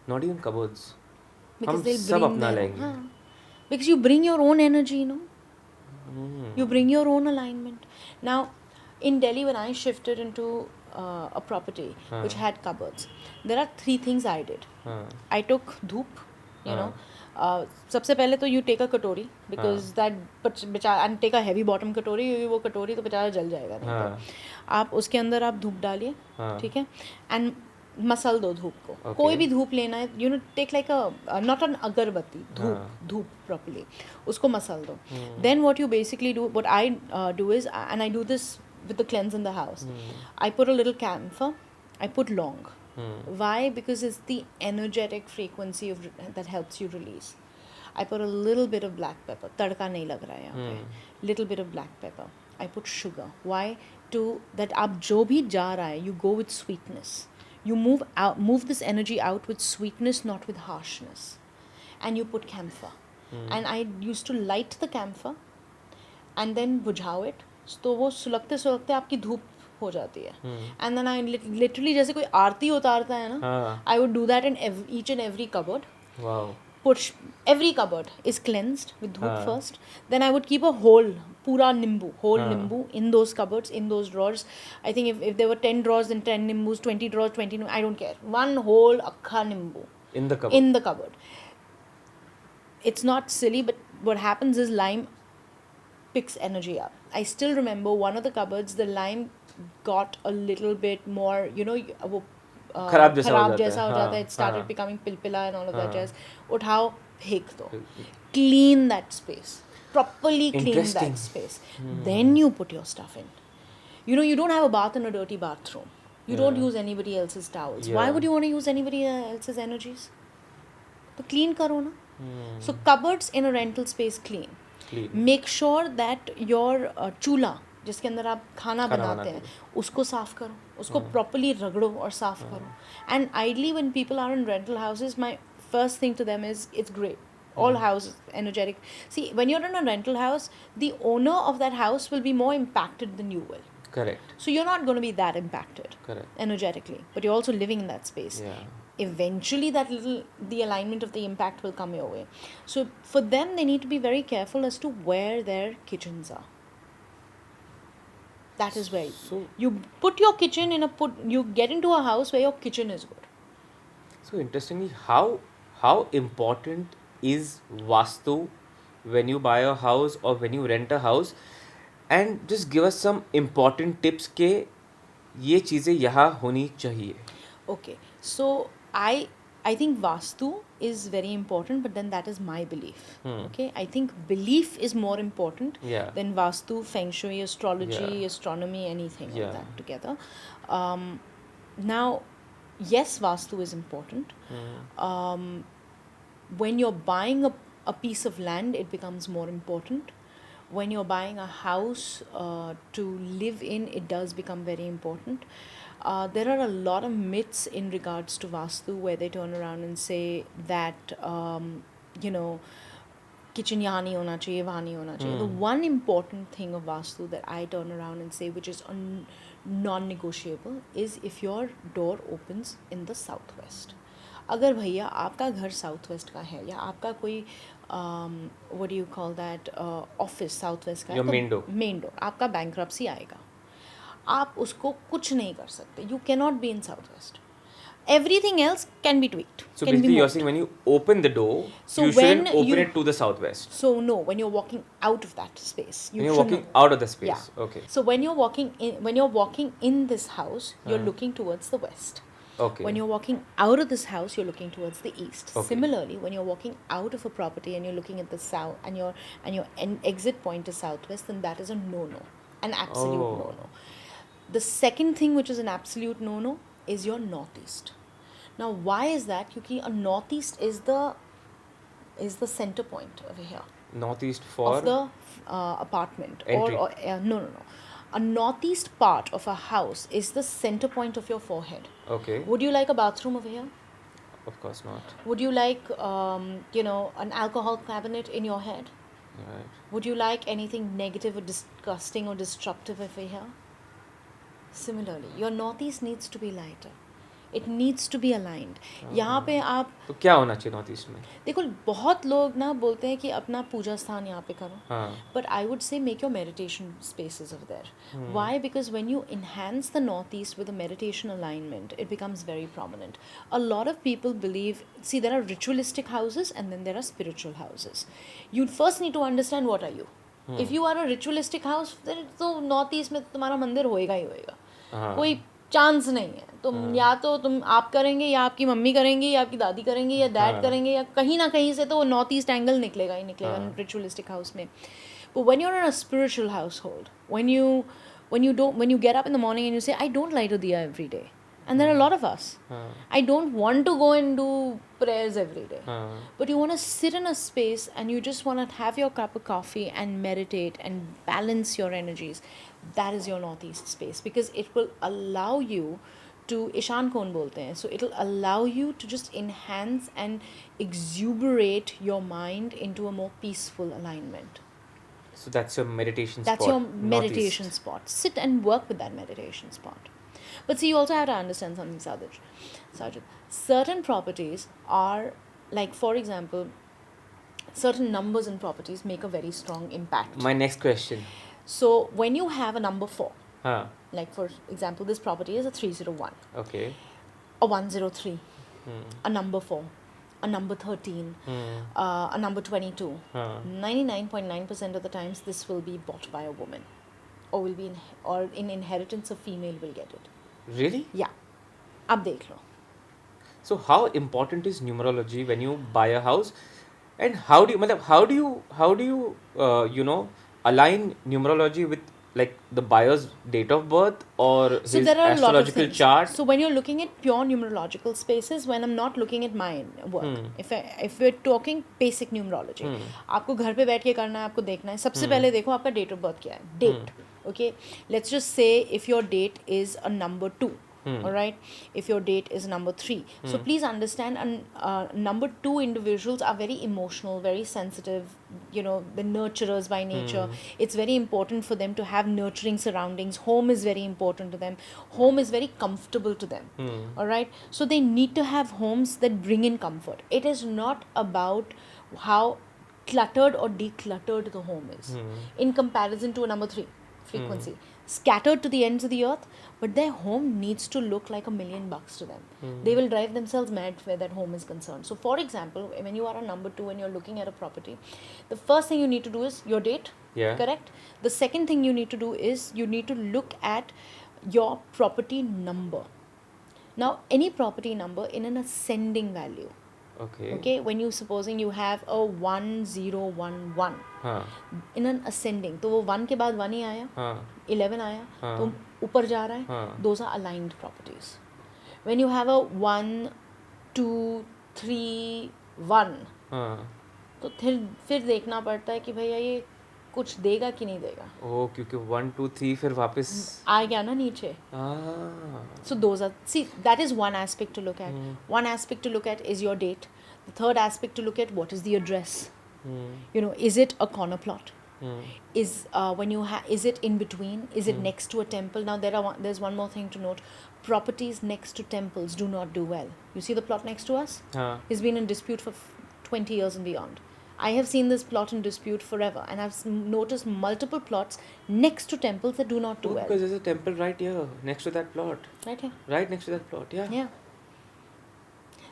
Not even cupboards. Because हम they'll सब bring अपना their, लेंगे. Because you bring your own energy, you bring your own alignment. Now, in Delhi, when I shifted into a property which had cupboards, there are 3 things I did. I took dhoop, सबसे पहले तो you take a कटोरी, because that and take a heavy bottom कटोरी, वो कटोरी तो बेचारा जल जाएगा नहीं तो आप उसके अंदर आप धूप डालिए, ठीक है, and मसल दो धूप को. कोई भी धूप लेना है, take like a not an अगरबत्ती, धूप properly, उसको मसल दो. Then what you basically do, what I do is, and I do this with the cleanse in the house, I put a little camphor, I put long. Why? Because it's the energetic frequency that helps you release. I put a little bit of black pepper. तड़का नहीं लग रहा है यहाँ पे. Little bit of black pepper. I put sugar. Why? To that आप जो भी जा रहा है, you go with sweetness. You move this energy out with sweetness, not with harshness. And you put camphor. And I used to light the camphor and then बुझाओ it. तो वो सुलगते सुलगते आपकी धूप हो जाती है. And then I literally जैसे कोई आरती उतारता है ना, I would do that in each and every cupboard. Wow. Every cupboard is cleansed with dhoop first. Then I would keep a whole pura nimbu, nimbu in those cupboards, in those drawers. I think if there were 10 drawers, then 10 nimbus, 20 drawers, 20 nimbus, I don't care. One whole akkha nimbu. In the cupboard? In the cupboard. It's not silly, but what happens is lime picks energy up. I still remember one of the cupboards, the lime got a little bit more, वो खराब जैसा हो जाता है. It started becoming pilpila and all of that jazz. उठाओ, फेंक दो. Clean that space. Properly clean that space. Then you put your stuff in. You don't have a bath in a dirty bathroom. You don't use anybody else's towels. Why would you want to use anybody else's energies? तो clean करो ना. So cupboards in a rental space clean. Make sure that your चूल्हा जिसके अंदर आप खाना बनाते हैं उसको साफ करो, उसको properly रगड़ो और साफ करो. And ideally when people are in rental houses, my first thing to them is, it's great. All houses energetic. See, when you're in a rental house, the owner of that house will be more impacted than you will. Correct. So you're not going to be that impacted. Correct. Energetically, but you're also living in that space. Yeah. Eventually the alignment of the impact will come your way. So for them, they need to be very careful as to where their kitchens are. That is where you put your kitchen you get into a house where your kitchen is good. So interestingly, how important is Vastu when you buy a house or when you rent a house? And just give us some important tips के ये चीज़ें यहाँ होनी चाहिए. Okay, so I think Vastu is very important, but then that is my belief. Okay, I think belief is more important Yeah. than Vastu, Feng Shui, astrology, Yeah. astronomy, anything Yeah. of that together. Now, yes, Vastu is important. When you're buying a piece of land, it becomes more important. When you're buying a house to live in, it does become very important. There are a lot of myths in regards to Vastu where they turn around and say that, you know, kitchen यहाँ नहीं होना चाहिए, वहाँ नहीं होना चाहिए. The one important thing of Vastu that I turn around and say, which is non-negotiable, is if your door opens in the southwest. अगर भैया आपका घर साउथ वेस्ट का है या आपका कोई what do you call that office south west का है, मेन डोर आपका बैंक्रप्सी आएगा, आप उसको कुछ नहीं कर सकते. You can not be in south west. Everything else can be tweaked. So can basically, be you're moved. saying when you open the door, So you shouldn't when open you- it to the southwest. So no, when you're walking out of that space, you When you're should walking not- out of the space. Yeah. Okay. So when you're walking in this house, you're looking towards the west. Okay. When you're walking out of this house, you're looking towards the east. Okay. Similarly, when you're walking out of a property and you're looking at the south, and your exit point is southwest, then that is a no-no, an absolute Oh. no-no. The second thing, which is an absolute no-no, is your northeast. Now, why is that? Because a northeast is the center point over here Northeast for of the apartment. Entry. Or no. A northeast part of a house is the center point of your forehead. Okay. Would you like a bathroom over here? Of course not. Would you like, an alcohol cabinet in your head? Right. Would you like anything negative or disgusting or disruptive over here? Similarly, your northeast needs to be lighter. It needs to be aligned. यहाँ पे आप तो क्या होना चाहिए north east में? देखो, बहुत लोग ना बोलते हैं कि अपना पूजा स्थान यहाँ पे करो. हाँ. But I would say make your meditation spaces over there. Why? Because when you enhance the northeast with a meditation alignment, it becomes very prominent. A lot of people believe, see, there are ritualistic houses and then there are spiritual houses. You first need to understand what are you. If you are a ritualistic house, then तो northeast में तुम्हारा मंदिर होएगा ही होएगा. कोई chance नहीं है. तुम या तो तुम आप करेंगे या आपकी मम्मी करेंगी या आपकी दादी करेंगी या डैड करेंगे या कहीं ना कहीं से तो वो नॉर्थ ईस्ट एंगल निकलेगा ही निकलेगा रिचुअलिस्टिक हाउस में. But when you're in a spiritual household, when you get up in the morning and you say, I don't light a diya every day, and there are a lot of us, I don't want to go and do prayers every day, but you want to sit in a space and you just want to have your cup of coffee and meditate and balance your energies, that is your northeast space, because it will allow you to Ishan Kon bolte hain, so it'll allow you to just enhance and exuberate your mind into a more peaceful alignment. So that's your meditation That's spot. your meditation spot. Sit and work with that meditation spot. But see, you also have to understand something, Sajid. Certain properties are, like, for example, certain numbers in properties make a very strong impact. My next question. So when you have a number 4, Huh. like for example, this property is a 301, Okay. a 103, a number 4, a number 13, a number 22. 99.9% of the times this will be bought by a woman, or will be in inheritance, a female will get it. Really? Yeah. Ab dekh lo. So how important is numerology when you buy a house, and how do you align numerology with like the buyer's date of birth or his So there are a lot of astrological things. chart? So when you're looking at pure numerological spaces, when I'm not looking at my work, if we're talking basic numerology, आपको घर पे बैठ के करना है, आपको देखना है, सबसे पहले देखो आपका date of birth क्या है. Date. Okay, let's just say if your date is a number 2. All right, if your date is number 3, so please understand, number 2 individuals are very emotional, very sensitive, the nurturers by nature. It's very important for them to have nurturing surroundings. Home is very important to them. Home is very comfortable to them. All right, so they need to have homes that bring in comfort. It is not about how cluttered or decluttered the home is in comparison to a number 3 frequency, scattered to the ends of the earth, but their home needs to look like $1 million to them. They will drive themselves mad where that home is concerned. So for example, when you are a number 2 and you're looking at a property, the first thing you need to do is your date. Yeah. Correct. The second thing you need to do is you need to look at your property number. Now, any property number in an ascending value. Okay. Okay, when you supposing you have a 1011 हाँ in an ascending, तो वो 1 के बाद 1 ही आया, हाँ 11 आया, हाँ तो ऊपर जा रहा है. हाँ Those are aligned properties. When you have a 1 2 3 1, हाँ. तो फिर देखना पड़ता है कि भैया ये कुछ देगा कि नहीं देगा. ओ क्योंकि 1 2 3 फिर वापस. आ गया ना नीचे. हाँ. So those are, see, that is one aspect to look at. One aspect to look at is your date. The third aspect to look at, what is the address? You know, is it a corner plot? Is is it in between? Is it next to a temple? Now there's one more thing to note. Properties next to temples do not do well. You see the plot next to us? हाँ. It's been in dispute for 20 years and beyond. I have seen this plot in dispute forever, and I've noticed multiple plots next to temples that do not do Oh, well. because there's a temple right here next to that plot. Right here. Right next to that plot. Yeah. Yeah.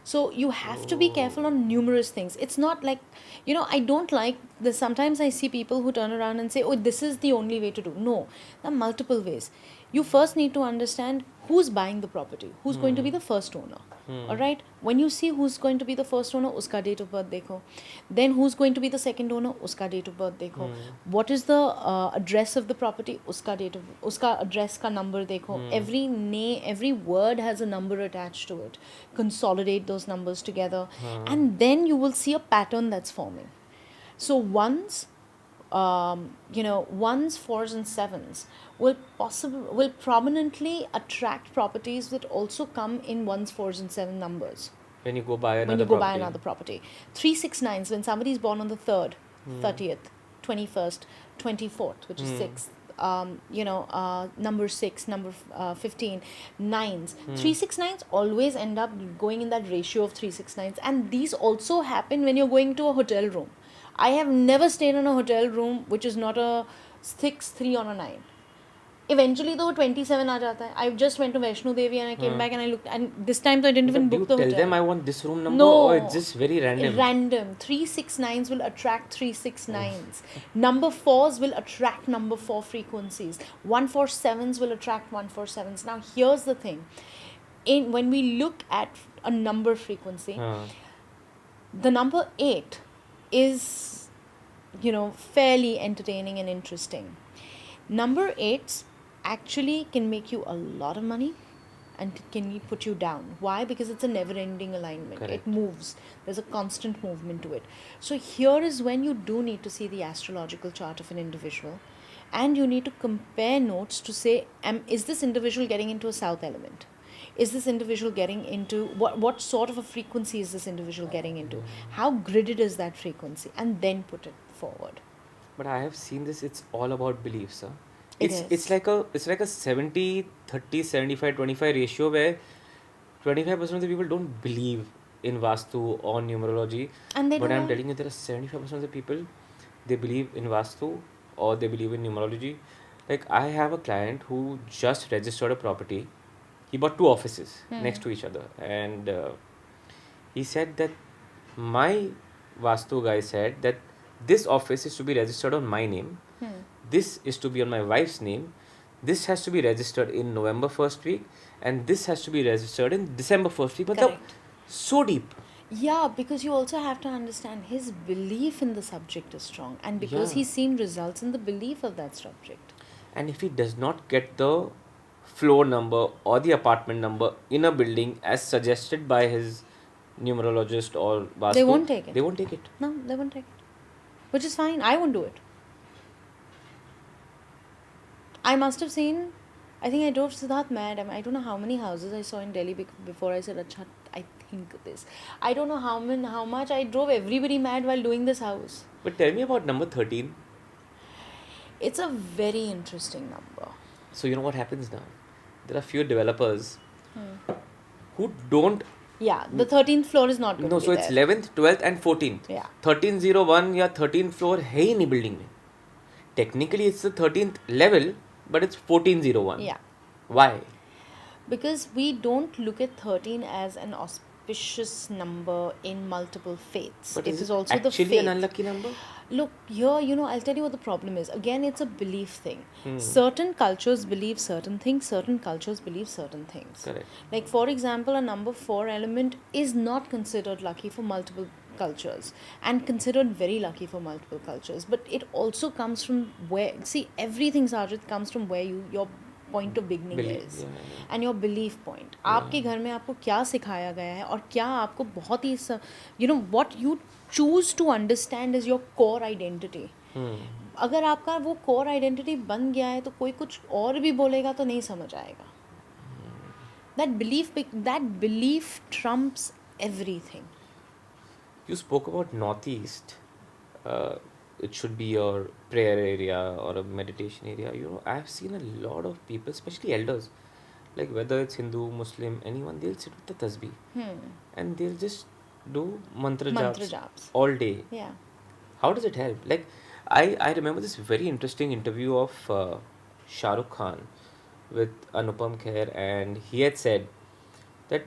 So you have to be careful on numerous things. It's not like, you know, I don't like this. Sometimes I see people who turn around and say, oh, this is the only way to do. No, there are multiple ways. You first need to understand who's buying the property, who's going to be the first owner. All right. When you see who's going to be the first owner, uska date of birth dekho. Then who's going to be the second owner, uska date of birth dekho. What is the address of the property, uska address ka number dekho. Every word has a number attached to it. Consolidate those numbers together, and then you will see a pattern that's forming. So ones, ones, fours, and sevens will prominently attract properties that also come in ones, fours, and seven numbers. When you go buy another When you go property. buy another property, 369s, when somebody is born on the 3rd, 30th, 21st, 24th, which is 6th. Number 6, number 15, nines. 369s always end up going in that ratio of 369s, and these also happen when you're going to a hotel room. I have never stayed in a hotel room which is not a 6, 3 on a 9. Eventually though 27 aa jata hai. I just went to Vaishno Devi and I came back and I looked, and this time I didn't even Do book you the tell hotel. them I want this room number, No. or it's just very random? Random. 369s will attract 369s. Number 4s will attract number 4 frequencies. 147s will attract 147s. Now here's the thing. When we look at a number frequency, the number 8 is, fairly entertaining and interesting. Number 8s actually can make you a lot of money and can put you down. Why? Because it's a never-ending alignment. Correct. It moves. There's a constant movement to it. So here is when you do need to see the astrological chart of an individual, and you need to compare notes to say, is this individual getting into a south element? Is this individual getting into, what sort of a frequency is this individual getting into? How gridded is that frequency? And then put it forward. But I have seen this. It's all about beliefs, huh? It It's like a 70 30 75 25 ratio where 25% of the people don't believe in Vastu or numerology. And they But do I'm well. telling you, there are 75% of the people, they believe in Vastu or they believe in numerology. Like, I have a client who just registered a property. He bought 2 offices next to each other. And he said that my Vastu guy said that this office is to be registered on my name. This is to be on my wife's name. This has to be registered in November first week. And this has to be registered in December first week. But Correct. so deep. Yeah, because you also have to understand his belief in the subject is strong, and because Yeah. he's seen results in the belief of that subject. And if he does not get the floor number or the apartment number in a building as suggested by his numerologist or Vastu, They won't take it. They won't take it. No, they won't take it. Which is fine. I won't do it. I must have seen, I think I drove Siddharth mad. I don't know how many houses I saw in Delhi before I said, Achha, I think this. I don't know how much I drove everybody mad while doing this house. But tell me about number 13. It's a very interesting number. So, you know what happens now? There are few developers who don't. Yeah, the 13th floor is not going No, to be so it's there. 11th, 12th, and 14th. Yeah. 1301 या 13th floor है ही नहीं building में. Technically, it's the 13th level, but it's 1401. Yeah. Why? Because we don't look at 13 as an auspicious number in multiple faiths. But It is is it also the actually an faith. unlucky number? Look, here, I'll tell you what the problem is. Again, it's a belief thing. Hmm. Certain cultures believe certain things, certain cultures believe certain things. Correct. Like, for example, a number 4 element is not considered lucky for multiple cultures and considered very lucky for multiple cultures. But it also comes from where, see, everything, Sajid, comes from where your point of beginning Belief, is yeah. and your belief point. आपके घर में आपको क्या सिखाया गया है और क्या आपको बहुत ही what you choose to understand is your core identity. अगर आपका वो core identity बन गया है तो कोई कुछ और भी बोलेगा तो नहीं समझ आएगा. That belief trumps everything. You spoke about Northeast. It should be your prayer area or a meditation area. I've seen a lot of people, especially elders, like whether it's Hindu, Muslim, anyone, they'll sit with the tasbih and they'll just do mantra japs all day. Yeah. How does it help? Like, I remember this very interesting interview of Shah Rukh Khan with Anupam Kher, and he had said that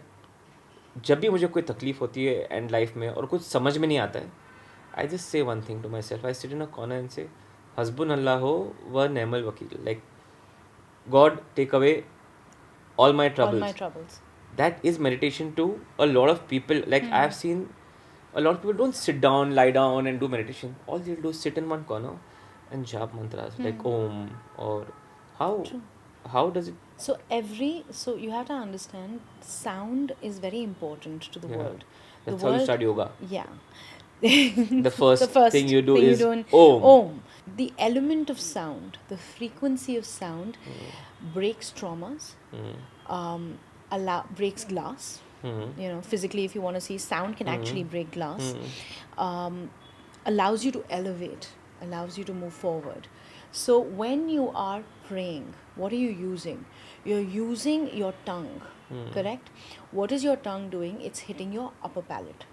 जब भी मुझे कोई तकलीफ होती है and life में और कुछ समझ में नहीं आता है, I just say one thing to myself, I sit in a corner and say हस्बुन अल्लाह हो व नेमल वकील, like God take away all my troubles. That is meditation to a lot of people. Like I have seen a lot of people don't sit down, lie down and do meditation. All they'll do is sit in one corner and jap mantras like Om or how. True. How does it? So you have to understand, sound is very important to the world. That's how you start yoga. Yeah. The first thing you do is Om. Om. The element of sound, the frequency of sound, breaks traumas. Breaks glass. Physically, if you want to see, sound can actually break glass. Allows you to elevate, allows you to move forward. So when you are praying, what are you using? You're using your tongue, correct? What is your tongue doing? It's hitting your upper palate.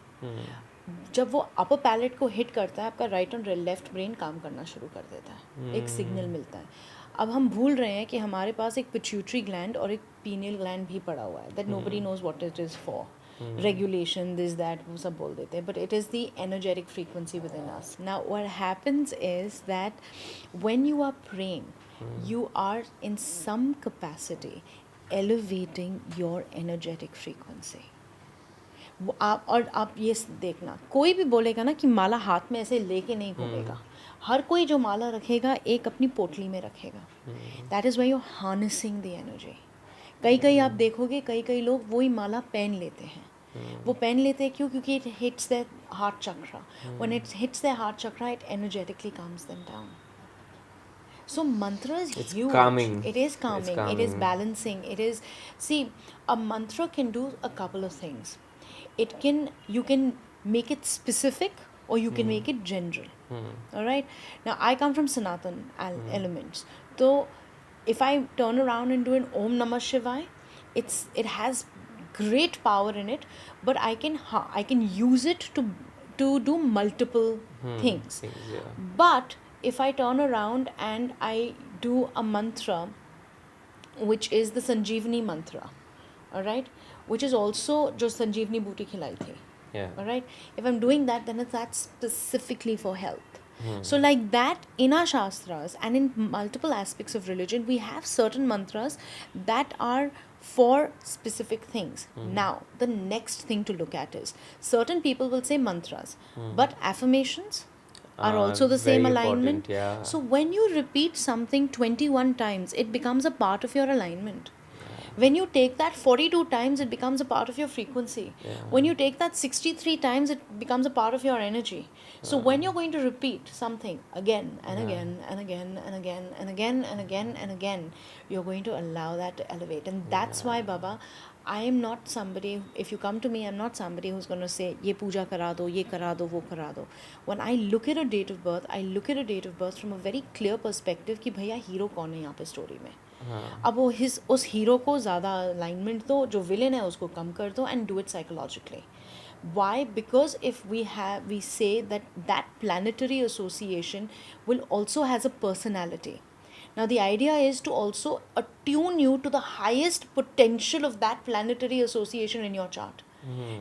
जब वो अपर palette को hit करता है, आपका right और left brain काम करना शुरू कर देता है, एक सिग्नल मिलता है. अब हम भूल रहे हैं कि हमारे पास एक पिट्यूटरी ग्लैंड और एक पीनियल ग्लैंड भी पड़ा हुआ है, that nobody knows what it is for. Regulation, this that, वो सब बोल देते हैं, but it is the energetic frequency within us. Now what happens is that when you are praying, you are in some capacity elevating your energetic frequency. आप ये देखना, कोई भी बोलेगा ना कि माला हाथ में ऐसे लेके नहीं घूमेगा, हर कोई जो माला रखेगा एक अपनी पोटली में रखेगा. That is why you harnessing the energy. कई आप देखोगे, कई लोग वही माला पहन लेते हैं. वो पहन लेते हैं क्यों? क्योंकि it hits their heart chakra. When it hits their heart chakra, it energetically calms them down. So mantra is huge. Calming. It is calming. It is balancing. It is, see, a mantra can do a couple of things. You can make it specific or you can make it general. All right. Now I come from Sanatan elements. So if I turn around and do an Om Namah Shivaya, it has great power in it, but I can use it to do multiple things. Yeah. But if I turn around and I do a mantra, which is the Sanjeevani mantra, all right, which is also jo Sanjeevani booty khilai thi. Yeah. All right. If I'm doing that, then that's specifically for health. So like that, in our shastras and in multiple aspects of religion, we have certain mantras that are for specific things. Now, the next thing to look at is, certain people will say mantras, but affirmations are also the same alignment. Yeah. So when you repeat something 21 times, it becomes a part of your alignment. When you take that 42 times, it becomes a part of your frequency. Yeah. When you take that 63 times, it becomes a part of your energy. So when you're going to repeat something again and again and again and again and again and again and again, you're going to allow that to elevate. And that's why, Baba, I am not somebody, if you come to me, I'm not somebody who's going to say, ye puja kara do, ye kara do, wo kara do. When I look at a date of birth, I look at a date of birth from a very clear perspective कि भैया hero कौन है यहाँ पे story में. अब वो उस हीरो को ज़्यादा अलाइनमेंट दो, जो विलेन है उसको कम कर दो, and do it psychologically. Why? Because if we say that planetary association will also has a personality. Now the idea is to also attune you to the highest potential of that planetary association in your chart.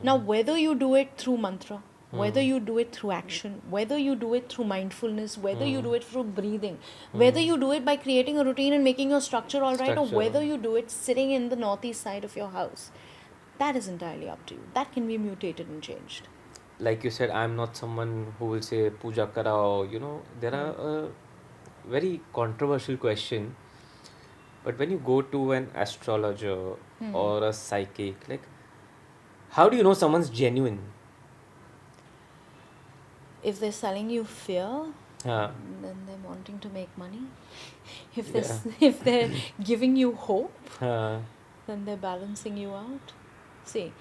Now, whether you do it through mantra, whether you do it through action, whether you do it through mindfulness, whether you do it through breathing, whether you do it by creating a routine and making your structure all right, or Structure. whether you do it sitting in the northeast side of your house, that is entirely up to you. That can be mutated and changed. Like you said, I'm not someone who will say puja karao. There are a very controversial question. But when you go to an astrologer or a psychic, like, how do you know someone's genuine? If they're selling you fear, Huh. then they're wanting to make money. If they're giving you hope, Huh. then they're balancing you out. See,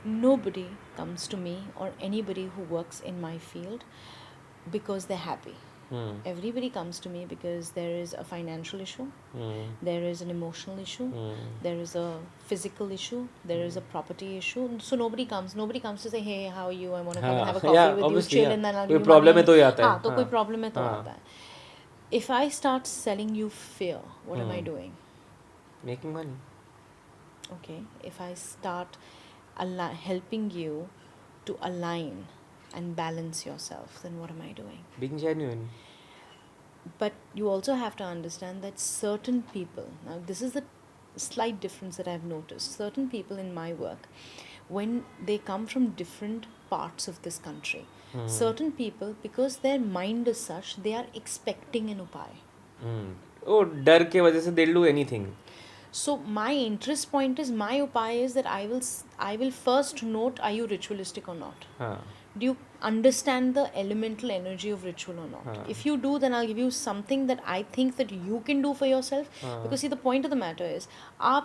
nobody comes to me or anybody who works in my field because they're happy. Everybody comes to me because there is a financial issue, there is an emotional issue, there is a physical issue, there is a property issue. So nobody comes to say, hey, how are you, I want to come and have a coffee Yeah, with you, obviously, chill, yeah. and then I'll कोई give you problem money. है तो ही आता है. हाँ, तो कोई हाँ. problem है तो हाँ. आता है. If I start selling you fear, what am I doing? Making money. Okay, if I start helping you to align and balance yourself, then what am I doing? Being genuine. But you also have to understand that certain people, now this is the slight difference that I've noticed, certain people in my work, when they come from different parts of this country, certain people, because their mind is such, they are expecting an upay. Oh, डर के वजह से they'll do anything. So my interest point is, my upay is that I will first note, are you ritualistic or not? हाँ. Do you understand the elemental energy of ritual or not? If you do, then I'll give you something that I think that you can do for yourself. Because see, the point of the matter is, I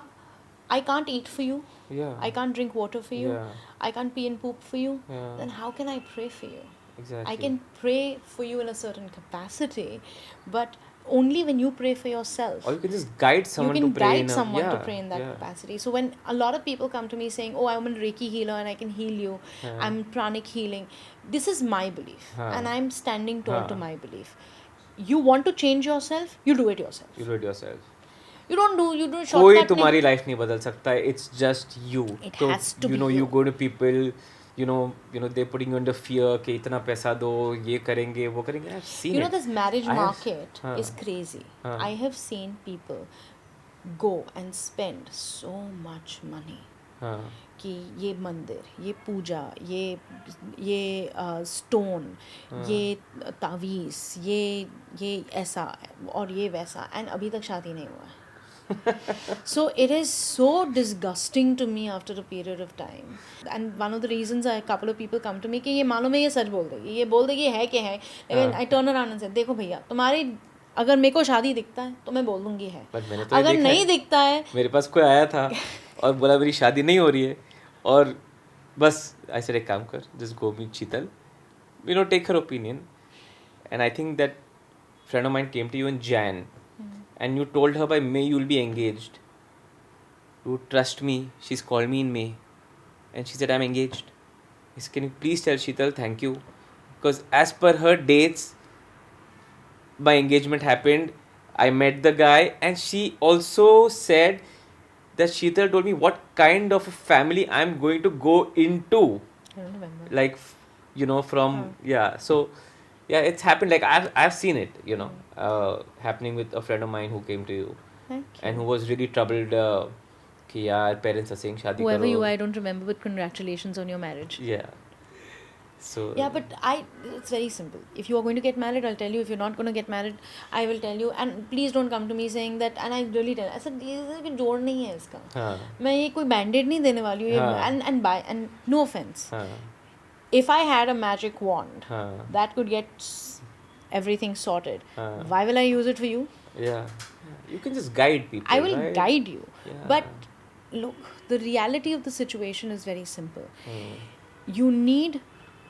can't eat for you. Yeah. I can't drink water for you. Yeah. I can't pee and poop for you. Yeah. Then how can I pray for you? Exactly. I can pray for you in a certain capacity, but only when you pray for yourself. Or you can just guide someone You can to pray guide someone to pray in that yeah. capacity. So when a lot of people come to me saying, oh, I'm a Reiki healer and I can heal you, I'm pranic healing, this is my belief, and I'm standing tall to my belief. You want to change yourself, you do it yourself. You do it yourself. You don't shortcut. कोई तुम्हारी life नहीं बदल सकता है. It's just you. It So, has to be you you. go to people, they're putting you under fear कि इतना पैसा दो, ये करेंगे, वो करेंगे. I've seen it. This marriage market हाँ. is crazy. I have seen people go and spend so much money. हाँ. कि ये मंदिर, ये पूजा, ये स्टोन, ये तावीज़, ये ऐसा और ये वैसा, एंड अभी तक शादी नहीं हुआ है. So it is so disgusting to me after a period of time. And one of the reasons a couple of people come to me कि ये मालूम है ये सच बोल देगी, ये बोल देगी है कि है. लेकिन I turn around and say, देखो भैया, तुम्हारी अगर मेरे को शादी दिखता है तो मैं बोल दूंगी है. अगर नहीं दिखता है, मेरे पास कोई आया था और बोला मेरी शादी नहीं हो रही है और बस ऐसे एक काम कर, just go meet Sheetal, take her opinion. And I think that friend of mine came to you in Jan and you told her by May you'll be engaged. You trust me. She's called me in May and she said I'm engaged. I said, can you please tell Sheetal thank you, because as per her dates my engagement happened, I met the guy, and she also said that Sheetal told me what kind of a family I'm going to go into. I don't remember. Like, so yeah, it's happened. Like I've seen it, happening with a friend of mine who came to you. Thank you. And who was really troubled कि यार parents are saying शादी Whoever करो. you are, I don't remember, but congratulations on your marriage. Yeah. So yeah, but it's very simple. If you are going to get married, I'll tell you. If you're not going to get married, I will tell you. And please don't come to me saying that. And I really tell. I said, ये जोड़ नहीं है इसका. हाँ. मैं ये कोई band-aid नहीं देने वाली हूँ. हाँ. And no offense. हाँ. If I had a magic wand हाँ. that could get everything sorted, हाँ. why will I use it for you? Yeah. You can just guide people. I will right? guide you. Yeah. But look, the reality of the situation is very simple. You need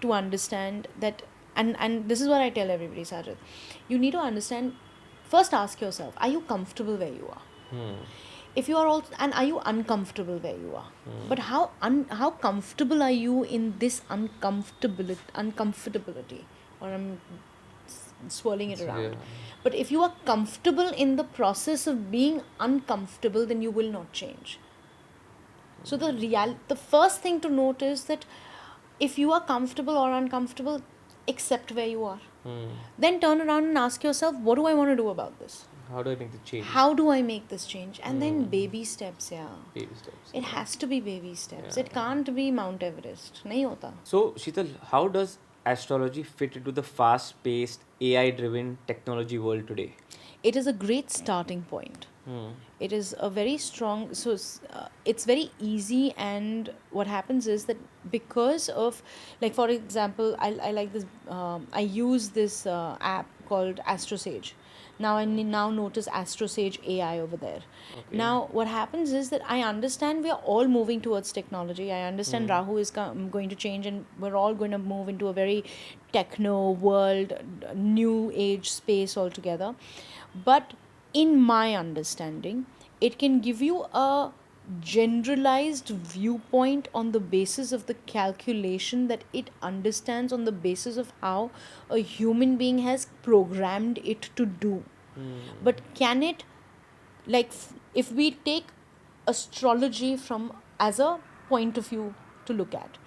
to understand that, and this is what I tell everybody, Sajid. You need to understand, first ask yourself, are you comfortable where you are? If you are also, and are you uncomfortable where you are? But how comfortable are you in this uncomfortability? Or I'm swirling it around. Yeah. But if you are comfortable in the process of being uncomfortable, then you will not change. So the first thing to note is that if you are comfortable or uncomfortable, accept where you are. Then turn around and ask yourself, what do I want to do about this? How do I make the change? How do I make this change? And then baby steps, yeah. Baby steps. It has to be baby steps. Yeah. It can't be Mount Everest. Nahi hota. So, Sheetal, how does astrology fit into the fast-paced, AI-driven technology world today? It is a great starting point. It is a very strong, it's very easy, and what happens is that because of, like, for example, I like this, I use this app called AstroSage. Now I now notice AstroSage AI over there. Okay. Now what happens is that I understand we are all moving towards technology. I understand Rahu is going to change, and we're all going to move into a very techno world, new age space altogether. But in my understanding, it can give you a generalized viewpoint on the basis of the calculation that it understands, on the basis of how a human being has programmed it to do. But can it, like, if we take astrology from as a point of view to look at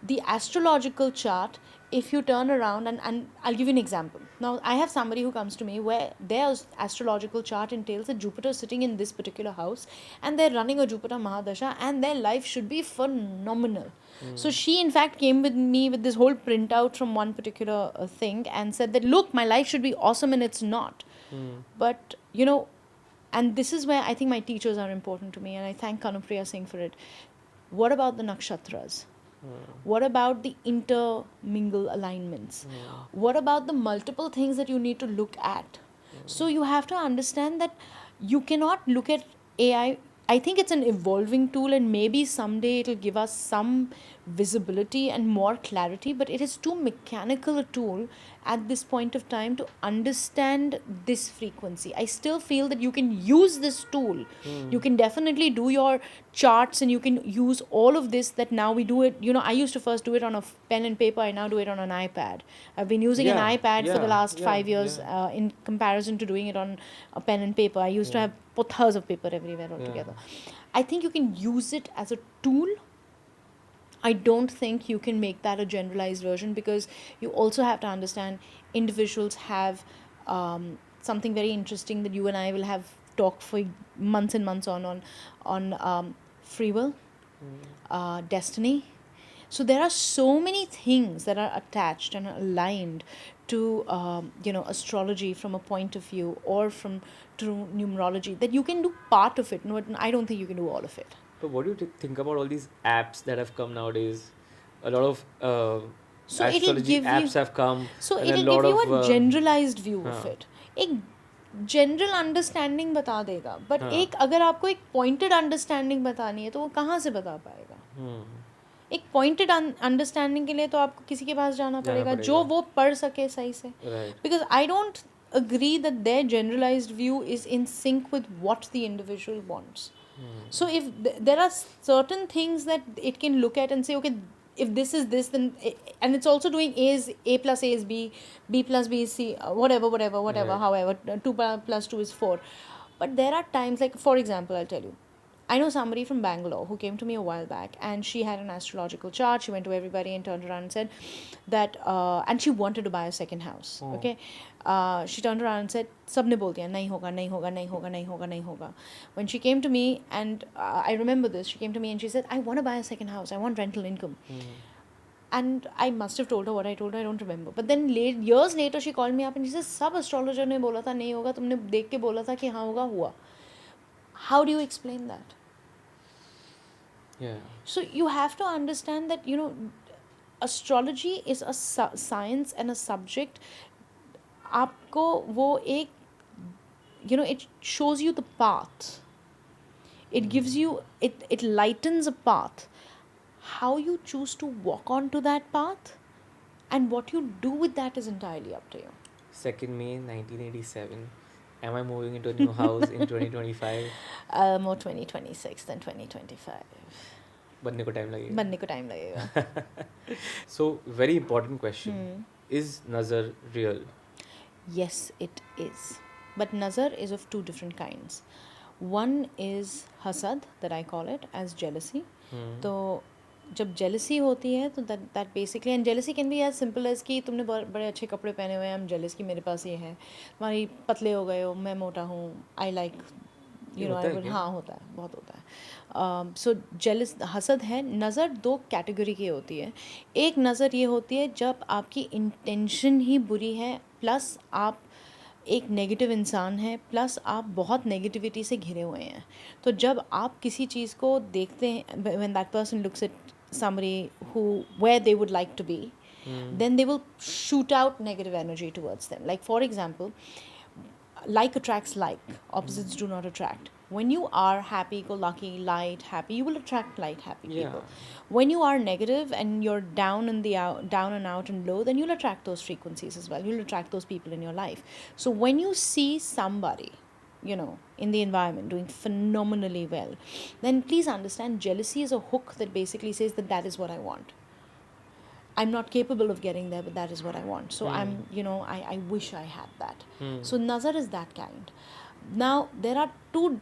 the astrological chart, if you turn around, and I'll give you an example. Now, I have somebody who comes to me where their astrological chart entails that Jupiter is sitting in this particular house, and they're running a Jupiter Mahadasha, and their life should be phenomenal. So she, in fact, came with me with this whole printout from one particular thing and said that, look, my life should be awesome, and it's not. But, and this is where I think my teachers are important to me, and I thank Kanupriya Singh for it. What about the nakshatras? What about the intermingle alignments? What about the multiple things that you need to look at? So you have to understand that you cannot look at AI. I think it's an evolving tool, and maybe someday it'll give us some visibility and more clarity, but it is too mechanical a tool at this point of time to understand this frequency. I still feel that you can use this tool. You can definitely do your charts, and you can use all of this that now we do it. I used to first do it on a pen and paper. I now do it on an iPad. I've been using an iPad for the last 5 years in comparison to doing it on a pen and paper. I used to have pothas of paper everywhere altogether. I think you can use it as a tool. I don't think you can make that a generalized version, because you also have to understand individuals have something very interesting that you and I will have talked for months and months on free will, destiny. So there are so many things that are attached and aligned to astrology from a point of view, or from true numerology, that you can do part of it. No, I don't think you can do all of it. But what do you think about all these apps that have come nowadays? A lot of So it'll astrology give apps you, have come. so and a it'll lot give you of, a generalized view of हाँ. it. एक general understanding बता देगा, but हाँ. एक अगर आपको एक pointed understanding बतानी है तो वो कहाँ से बता पाएगा? एक पॉइंटेड अंडरस्टैंडिंग के लिए तो आपको किसी के पास जाना पड़ेगा जो वो पढ़ सके सही से. Because I don't agree that their generalized view is in sync with what the individual wants. So if there are certain things that it can look at and say, okay, if this is this, then and it's also doing A plus A is B, B plus B is C, whatever, Right. however, 2 plus 2 is 4. But there are times, like, for example, I'll tell you, I know somebody from Bangalore who came to me a while back, and she had an astrological chart. She went to everybody and turned around and said that, and she wanted to buy a second house. Okay, she turned around and said, "Sabne bol diya, nahi hoga, nahi hoga, nahi hoga, nahi hoga, nahi hoga." When she came to me, and I remember this, she came to me and she said, "I want to buy a second house. I want rental income." And I must have told her what I told her. I don't remember. But then years later, she called me up and she says, "Sab astrologer ne bola tha nahi hoga. तुमने देख के बोला था कि हाँ होगा, हुआ." How do you explain that? Yeah. So you have to understand that, astrology is a science and a subject. आपको वो एक, it shows you the path. It gives you, it lightens a path. How you choose to walk onto that path and what you do with that is entirely up to you. 2nd May 1987. Am I moving into a new house in 2025? More 2026 than 2025. बनने को time लगेगा. बनने को time लगेगा. So, very important question. Is Nazar real? Yes, it is. But nazar is of two different kinds. One is hasad, that I call it as jealousy. तो जब jealousy होती है तो that basically, and jealousy can be as simple as कि तुमने बड़े अच्छे कपड़े पहने हुए हैं, I'm jealous कि मेरे पास ये है, तुम्हारी पतले हो गए हो, मैं मोटा हूँ, I like, you know, होता I है would, क्या? हाँ होता है, बहुत होता है. सो जेलस हसद है. नज़र दो कैटेगरी की होती है. एक नज़र ये होती है जब आपकी इंटेंशन ही बुरी है, प्लस आप एक नेगेटिव इंसान है, प्लस आप बहुत नेगेटिविटी से घिरे हुए हैं. तो जब आप किसी चीज़ को देखते हैं, when that person looks at somebody who where they would like to be, then they will shoot out negative energy towards them. Like for example, like attracts like, opposites do not attract. When you are happy go lucky, light, happy, you will attract light, happy Yeah. people. When you are negative and you're down in the down and out and low, then you'll attract those frequencies as well. You'll attract those people in your life. So when you see somebody, you know, in the environment doing phenomenally well, then please understand jealousy is a hook that basically says that that is what I want. I'm not capable of getting there, but that is what I want. So I'm, you know, I wish I had that. So nazar is that kind. Now there are two,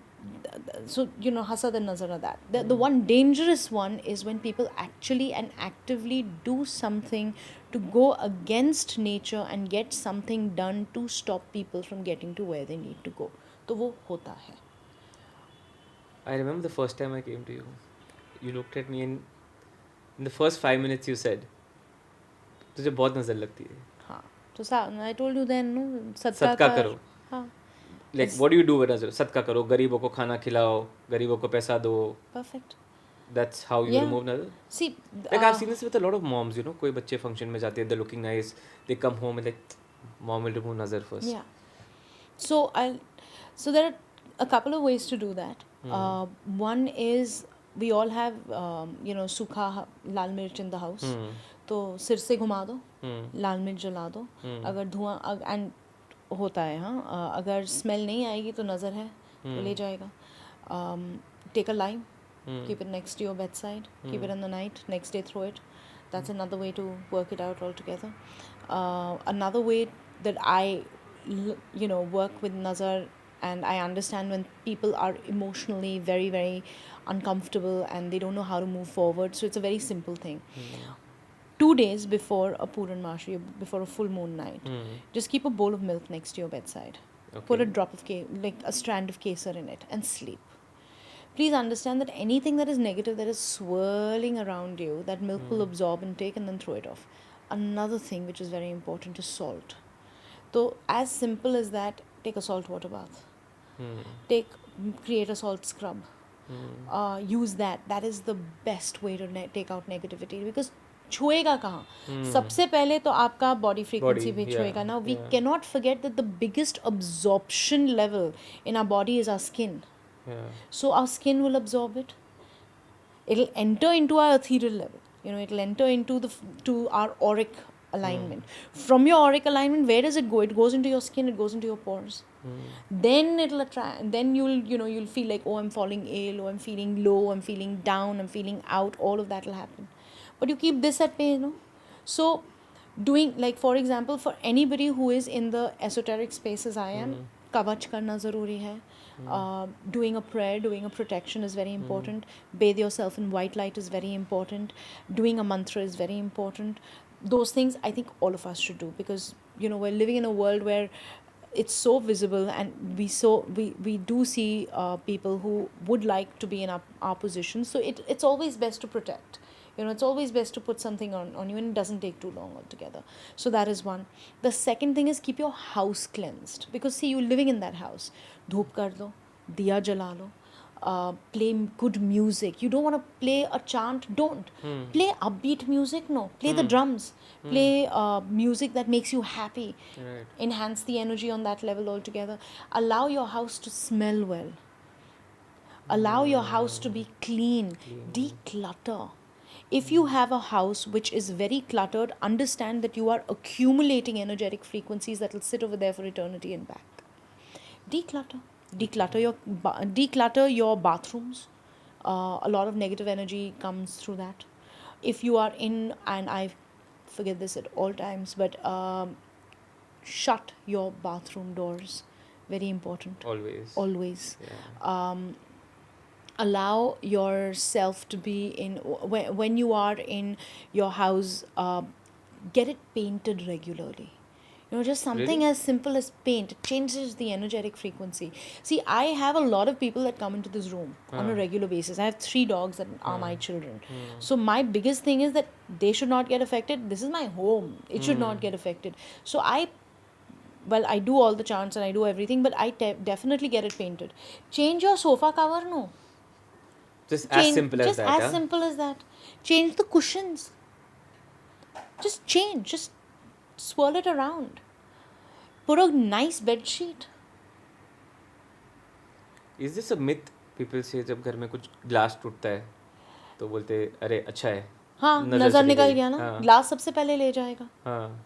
so you know, hasad and nazar are that. The one dangerous one is when people actually and actively do something to go against nature and get something done to stop people from getting to where they need to go. तो वो होता है. I remember the first time I came to you. You looked at me and in the first 5 minutes you said, तुझे बहुत नज़र लगती है. हाँ. तो I told you then, no, सदका सदका करो. हाँ. Like, what do you do with नज़र? सदका करो, गरीबों को खाना खिलाओ, गरीबों को पैसा दो. Perfect. That's how you Yeah. remove नज़र? See, Like, I've seen this with a lot of moms, you know, कोई बच्चे function में जाते हैं, they're looking nice, they come home and like, mom will remove नज़र first. yeah. So there are a couple of ways to do that. One is we all have, you know, सूखा लाल मिर्च in the house. तो सिर से घुमा दो, लाल मिर्च जला दो. अगर धुआं and होता है, हाँ, अगर स्मेल नहीं आएगी तो नज़र है, तो ले जाएगा. Take a lime, keep it next to your bedside, keep it in the night, next day throw it. That's another way to work it out altogether. Another way that I, you know, work with nazar, and I understand when people are emotionally very, very uncomfortable and they don't know how to move forward. So it's a very simple thing. 2 days before a Purnamashi, before a full moon night, just keep a bowl of milk next to your bedside. Okay. Put a drop of like a strand of kesar in it and sleep. Please understand that anything that is negative, that is swirling around you, that milk will absorb and take and then throw it off. Another thing which is very important is salt. So as simple as that, take a salt water bath. Create a salt scrub. Use that. That is the best way to take out negativity, because छुएगा कहाँ? सबसे पहले तो आपका body frequency भी छुएगा. Now we cannot forget that the biggest absorption level in our body is our skin. So our skin will absorb it. It'll enter into our ethereal level. You know, it'll enter into to our auric alignment. From your auric alignment, where does it go? It goes into your skin. It goes into your pores. Then it'll attract. Then you'll feel like, oh, I'm falling ill. Oh, I'm feeling low. I'm feeling down. I'm feeling out. All of that will happen. But you keep this at bay, you know. So doing, like, for example, for anybody who is in the esoteric space as I am, kavach karna zaruri hai. Doing a prayer, doing a protection is very important. Bathe yourself in white light is very important. Doing a mantra is very important. Those things I think all of us should do, because, you know, we're living in a world where it's so visible, and we do see people who would like to be in our position. So it's always best to protect. You know, it's always best to put something on you, and it doesn't take too long altogether. So that is one. The second thing is keep your house cleansed, because see, you're living in that house. Dhoop kar do, diya jala lo, play good music. You don't want to play a chant, don't. Play upbeat music, no. Play the drums. Play music that makes you happy. Right. Enhance the energy on that level altogether. Allow your house to smell well. Allow your house to be clean. Declutter. If you have a house which is very cluttered, understand that you are accumulating energetic frequencies that will sit over there for eternity and back. Declutter. Declutter your bathrooms. A lot of negative energy comes through that. If you are in, and I forget this at all times, but shut your bathroom doors. very important. Always. Always. Yeah. Allow yourself to be in, when you are in your house, get it painted regularly. Just something Really? as simple as paint, it changes the energetic frequency. See, I have a lot of people that come into this room on a regular basis. I have 3 dogs that are my children. So my biggest thing is that they should not get affected. This is my home, it should not get affected. So I do all the chants and I do everything, but I definitely get it painted. Change your sofa cover, no. Just as simple as Just that, as huh? simple as that. Change the cushions. Just swirl it around. Put a nice bed sheet. Is this a myth? People say जब घर में कुछ glass टूटता है तो बोलते अरे अच्छा है हाँ, नजर नजर चली निकल गई। गया ना, हाँ ग्लास सबसे पहले ले जाएगा, हाँ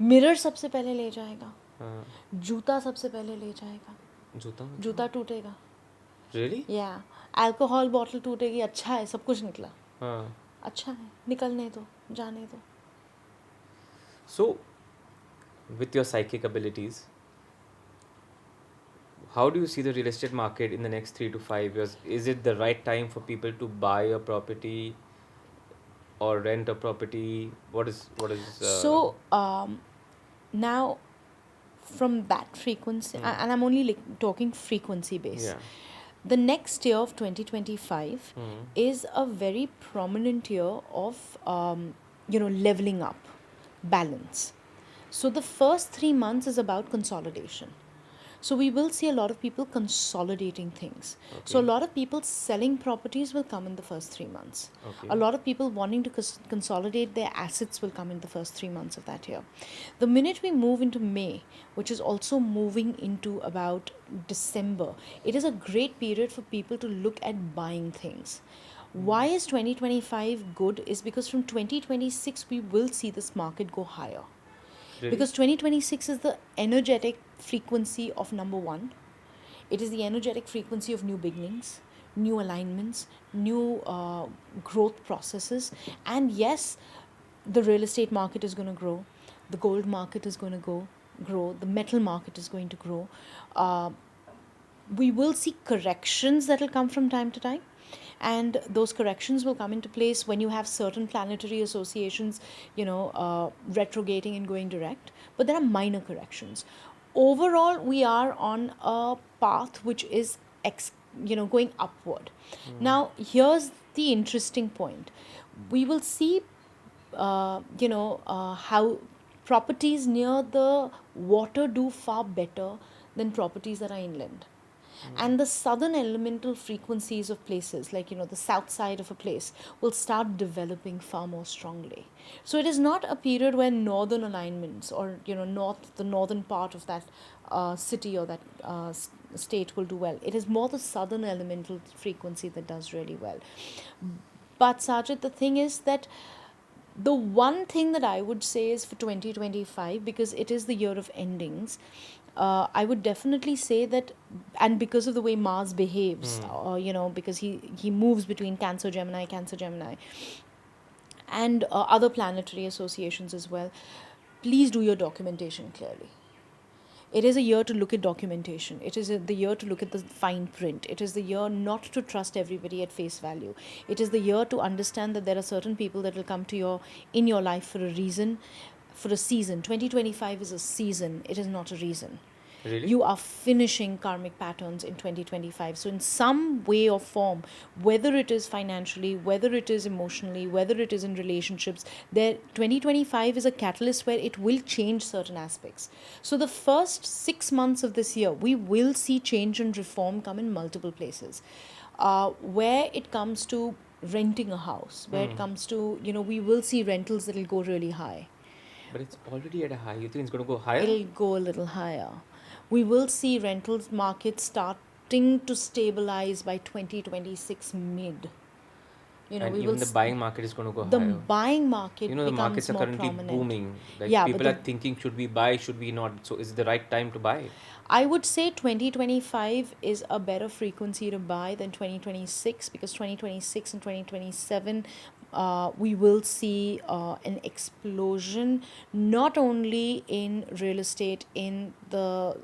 मिरर सबसे पहले ले जाएगा, हाँ। जूता सबसे पहले ले जाएगा, जूता मतलब? जूता टूटेगा, Really? या अल्कोहल बॉटल टूटेगी, अच्छा है सब कुछ निकला, हाँ. अच्छा है, निकलने दो, जाने दो. So, with your psychic abilities, how do you see the real estate market in the next 3 to 5 years? Is it the right time for people to buy a property or rent a property? What is So now from that frequency, and I'm only talking frequency base, yeah. the next year of 2025 is a very prominent year of leveling up, balance. So the first 3 months is about consolidation. So we will see a lot of people consolidating things. So a Okay. lot of people selling properties will come in the first 3 months. Okay. A lot of people wanting to consolidate their assets will come in the first 3 months of that year. The minute we move into May, which is also moving into about December, it is a great period for people to look at buying things. Why is 2025 good? Is because from 2026 we will see this market go higher. Really? Because 2026 is the energetic frequency of number 1. It is the energetic frequency of new beginnings, new alignments, new growth processes. And yes, the real estate market is going to grow. The gold market is going to grow. The metal market is going to grow. We will see corrections that will come from time to time. And those corrections will come into place when you have certain planetary associations, retrograding and going direct. But there are minor corrections. Overall, we are on a path which is, going upward. Now, here's the interesting point. We will see, how properties near the water do far better than properties that are inland. And the southern elemental frequencies of places, like the south side of a place, will start developing far more strongly. So it is not a period where northern alignments or the northern part of that city or that state will do well. It is more the southern elemental frequency that does really well. But Sajid, the thing is that the one thing that I would say is for 2025, because it is the year of endings, I would definitely say that, and because of the way Mars behaves, because he moves between Cancer, Gemini, and other planetary associations as well, please do your documentation clearly. It is a year to look at documentation. It is the year to look at the fine print. It is the year not to trust everybody at face value. It is the year to understand that there are certain people that will come to in your life for a reason, for a season. 2025 is a season. It is not a reason. Really? You are finishing karmic patterns in 2025. So in some way or form, whether it is financially, whether it is emotionally, whether it is in relationships, 2025 is a catalyst where it will change certain aspects. So the first 6 months of this year, we will see change and reform come in multiple places. Where it comes to renting a house, where it comes to, we will see rentals that will go really high. But it's already at a high. You think it's going to go higher? It'll go a little higher. We will see rentals market starting to stabilize by 2026 mid. And we even will the buying market is going to go the higher. buying market The becomes markets are more currently prominent. booming. Like Yeah, people but are thinking, should we buy, should we not? So is it the right time to buy? I would say 2025 is a better frequency to buy than 2026, because 2026 and 2027 we will see an explosion, not only in real estate in the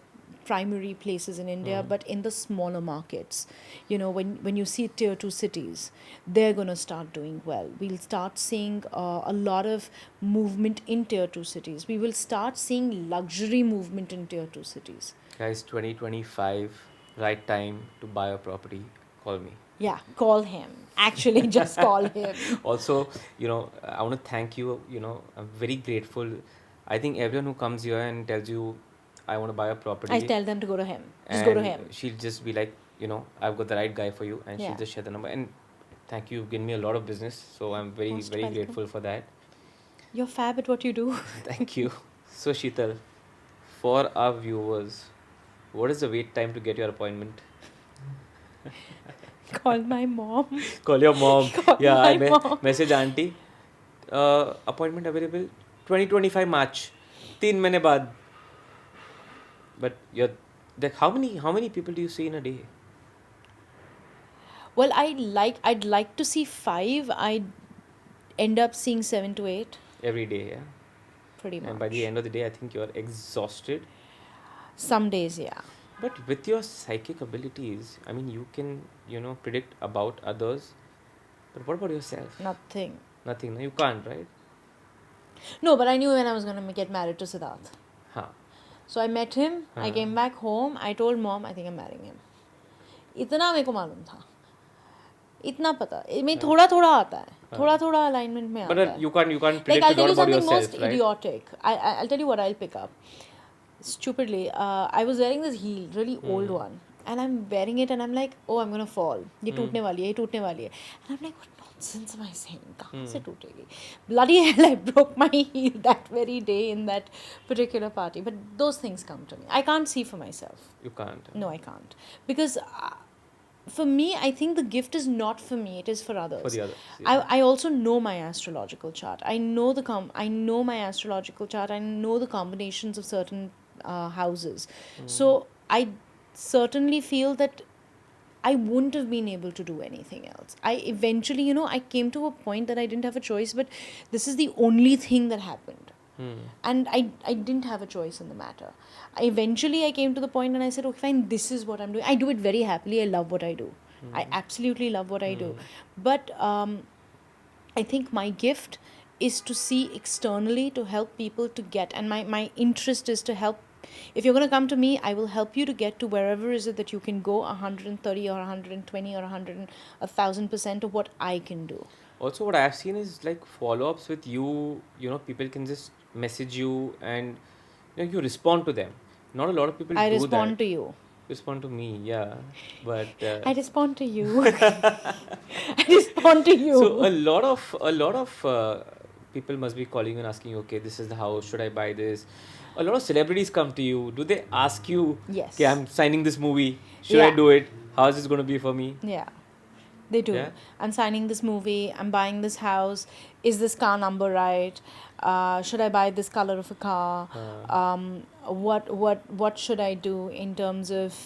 primary places in India, but in the smaller markets. When you see tier 2 cities, they're going to start doing well. We'll start seeing a lot of movement in tier 2 cities. We will start seeing luxury movement in tier 2 cities. Guys, 2025, right time to buy a property. Call me. Yeah, call him. Actually, just call him. Also, I want to thank you. I'm very grateful. I think everyone who comes here and tells you, I want to buy a property. I tell them to go to him. Just go to and him. She'll just be like, I've got the right guy for you, and Yeah. she'll just share the number. And thank you, you've given me a lot of business, so I'm very, Most very welcome. grateful for that. You're fab at what you do. Thank you. So, Sheetal, for our viewers, what is the wait time to get your appointment? Call my mom. Call your mom. Call Yeah, my I mom. message auntie. Appointment available 2025 March. 3 महीने बाद. But you're like, how many people do you see in a day? Well, I'd like to see 5. I'd end up seeing 7 to 8. Every day, yeah. Pretty much. And by the end of the day, I think you're exhausted. Some days, yeah. But with your psychic abilities, I mean, you can, predict about others. But what about yourself? Nothing. Nothing. No, you can't, right? No, but I knew when I was going to get married to Siddharth. Huh. So I met him. I came back home. I told mom, I think I'm marrying him. इतना मेरे को मालूम था. इतना पता. मैं थोड़ा आता है. थोड़ा alignment में आता है. But you can't predict I'll a tell lot you about something yourself, most right? idiotic. I'll tell you what I'll pick up. Stupidly, I was wearing this heel, really old one, and I'm wearing it, and I'm like, oh, I'm gonna fall. ये टूटने वाली है, ये टूटने वाली है. And I'm like, what nonsense am I saying? कहाँ से टूटेगी? Bloody hell, I broke my heel that very day in that particular party. But those things come to me. I can't see for myself. You can't. No, I can't. Because for me, I think the gift is not for me, it is for others. For the others. Yeah. I also know my astrological chart. I know I know my astrological chart. I know the combinations of certain houses. So I certainly feel that I wouldn't have been able to do anything else. I eventually, I came to a point that I didn't have a choice, but this is the only thing that happened. And I didn't have a choice in the matter. Eventually, I came to the point and I said, okay, fine, this is what I'm doing. I do it very happily. I love what I do. I absolutely love what I do. But I think my gift is to see externally, to help people to get. And my interest is to help. If you're going to come to me, I will help you to get to wherever is it that you can go 130 or 120 or 1,000% of what I can do. Also, what I've seen is like follow-ups with you. People can just message you and you respond to them. Not a lot of people I do respond that. to you. Respond to me, yeah. But I respond to you. I respond to you. so a lot of people must be calling you and asking you, okay, this is the house. Should I buy this? A lot of celebrities come to you. Do they ask you? Yes. Okay, I'm signing this movie. Should I Yeah. do it? How is this going to be for me? Yeah, they do. Yeah. I'm signing this movie. I'm buying this house. Is this car number right? Should I buy this color of a car? What should I do in terms of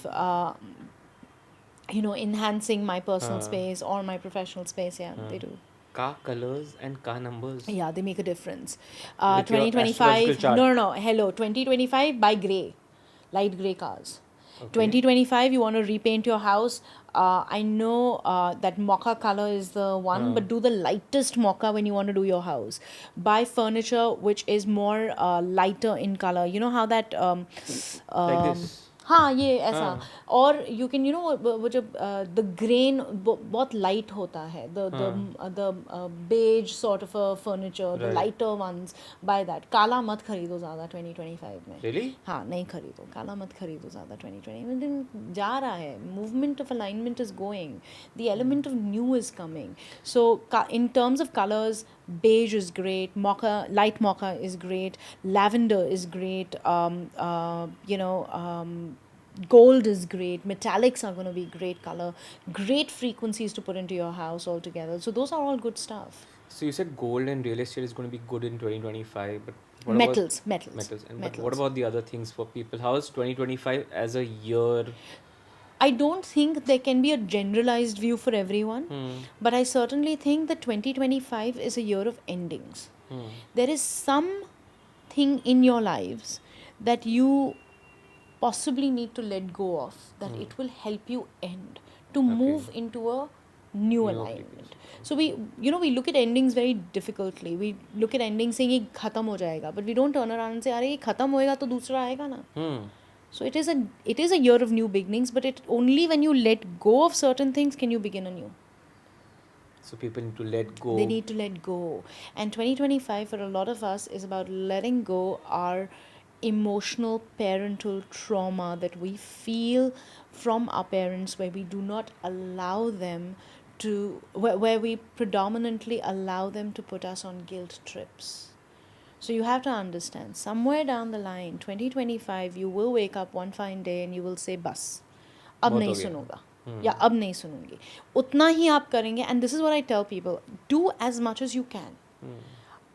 enhancing my personal space or my professional space? Yeah, they do. Car colors and car numbers. Yeah, they make a difference. With your 2025. astrological chart. No. Hello, 2025. Buy grey, light grey cars. 2025, you want to repaint your house. I know that mocha color is the one, but do the lightest mocha when you want to do your house. Buy furniture which is more lighter in color. You know how that Like this. हाँ ये ऐसा और you can वो जब the grain बहुत light होता है the beige sort of a furniture, the lighter ones, buy that. काला मत खरीदो ज़्यादा 2025 में. Really? हाँ नहीं खरीदो, काला मत खरीदो ज़्यादा 2020 में. दिन जा रहा है, movement of alignment is going, the element of new is coming. So in terms of colors, beige is great, mocha, light mocha is great, lavender is great, gold is great, metallics are going to be great color, great frequencies to put into your house altogether. So those are all good stuff. So you said gold and real estate is going to be good in 2025, but what metals. But what about the other things for people? How is 2025 as a year? I don't think there can be a generalized view for everyone, but I certainly think that 2025 is a year of endings. There is something in your lives that you possibly need to let go of, that it will help you end to move into a new alignment. So we, you know, we look at endings very difficultly. We look at endings saying ये खत्म हो जाएगा, but we don't turn around and say अरे ये खत्म होएगा तो दूसरा आएगा ना. So it is a year of new beginnings, but it only when you let go of certain things can you begin anew. So people need to let go. They need to let go. And 2025 for a lot of us is about letting go our emotional parental trauma that we feel from our parents, where we do not allow them to, where we predominantly allow them to put us on guilt trips. So you have to understand, somewhere down the line, 2025, you will wake up one fine day and you will say, बस अब बहुत नहीं हो गया. सुनूंगा या अब नहीं सुनूंगी. उतना ही आप करेंगे. And this is what I tell people, do as much as you can.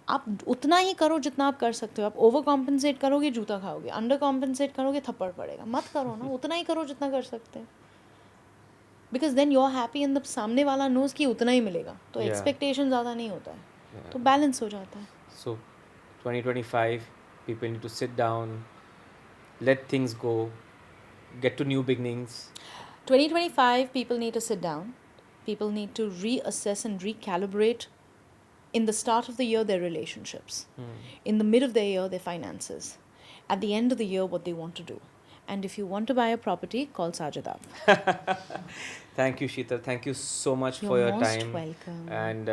आप उतना ही करो जितना आप कर सकते हो. आप ओवर कॉम्पनसेट करोगे जूता खाओगे, अंडर कॉम्पनसेट करोगे थप्पड़ पड़ेगा. मत करो ना, उतना ही करो जितना कर सकते हैं. Because then you are happy and the सामने वाला नोज कि उतना ही मिलेगा, तो Yeah. एक्सपेक्टेशन ज़्यादा नहीं होता है, तो बैलेंस हो जाता है. So 2025, people need to sit down, let things go, get to new beginnings. 2025, people need to sit down. People need to reassess and recalibrate in the start of the year their relationships, in the mid of the year their finances, at the end of the year what they want to do. And if you want to buy a property, call Sajid up. Thank you, Sheetal. Thank you so much You're for your most time. welcome. And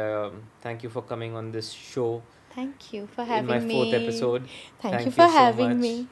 thank you for coming on this show Thank you for in my having me. 4th episode. Thank you for so having much. me.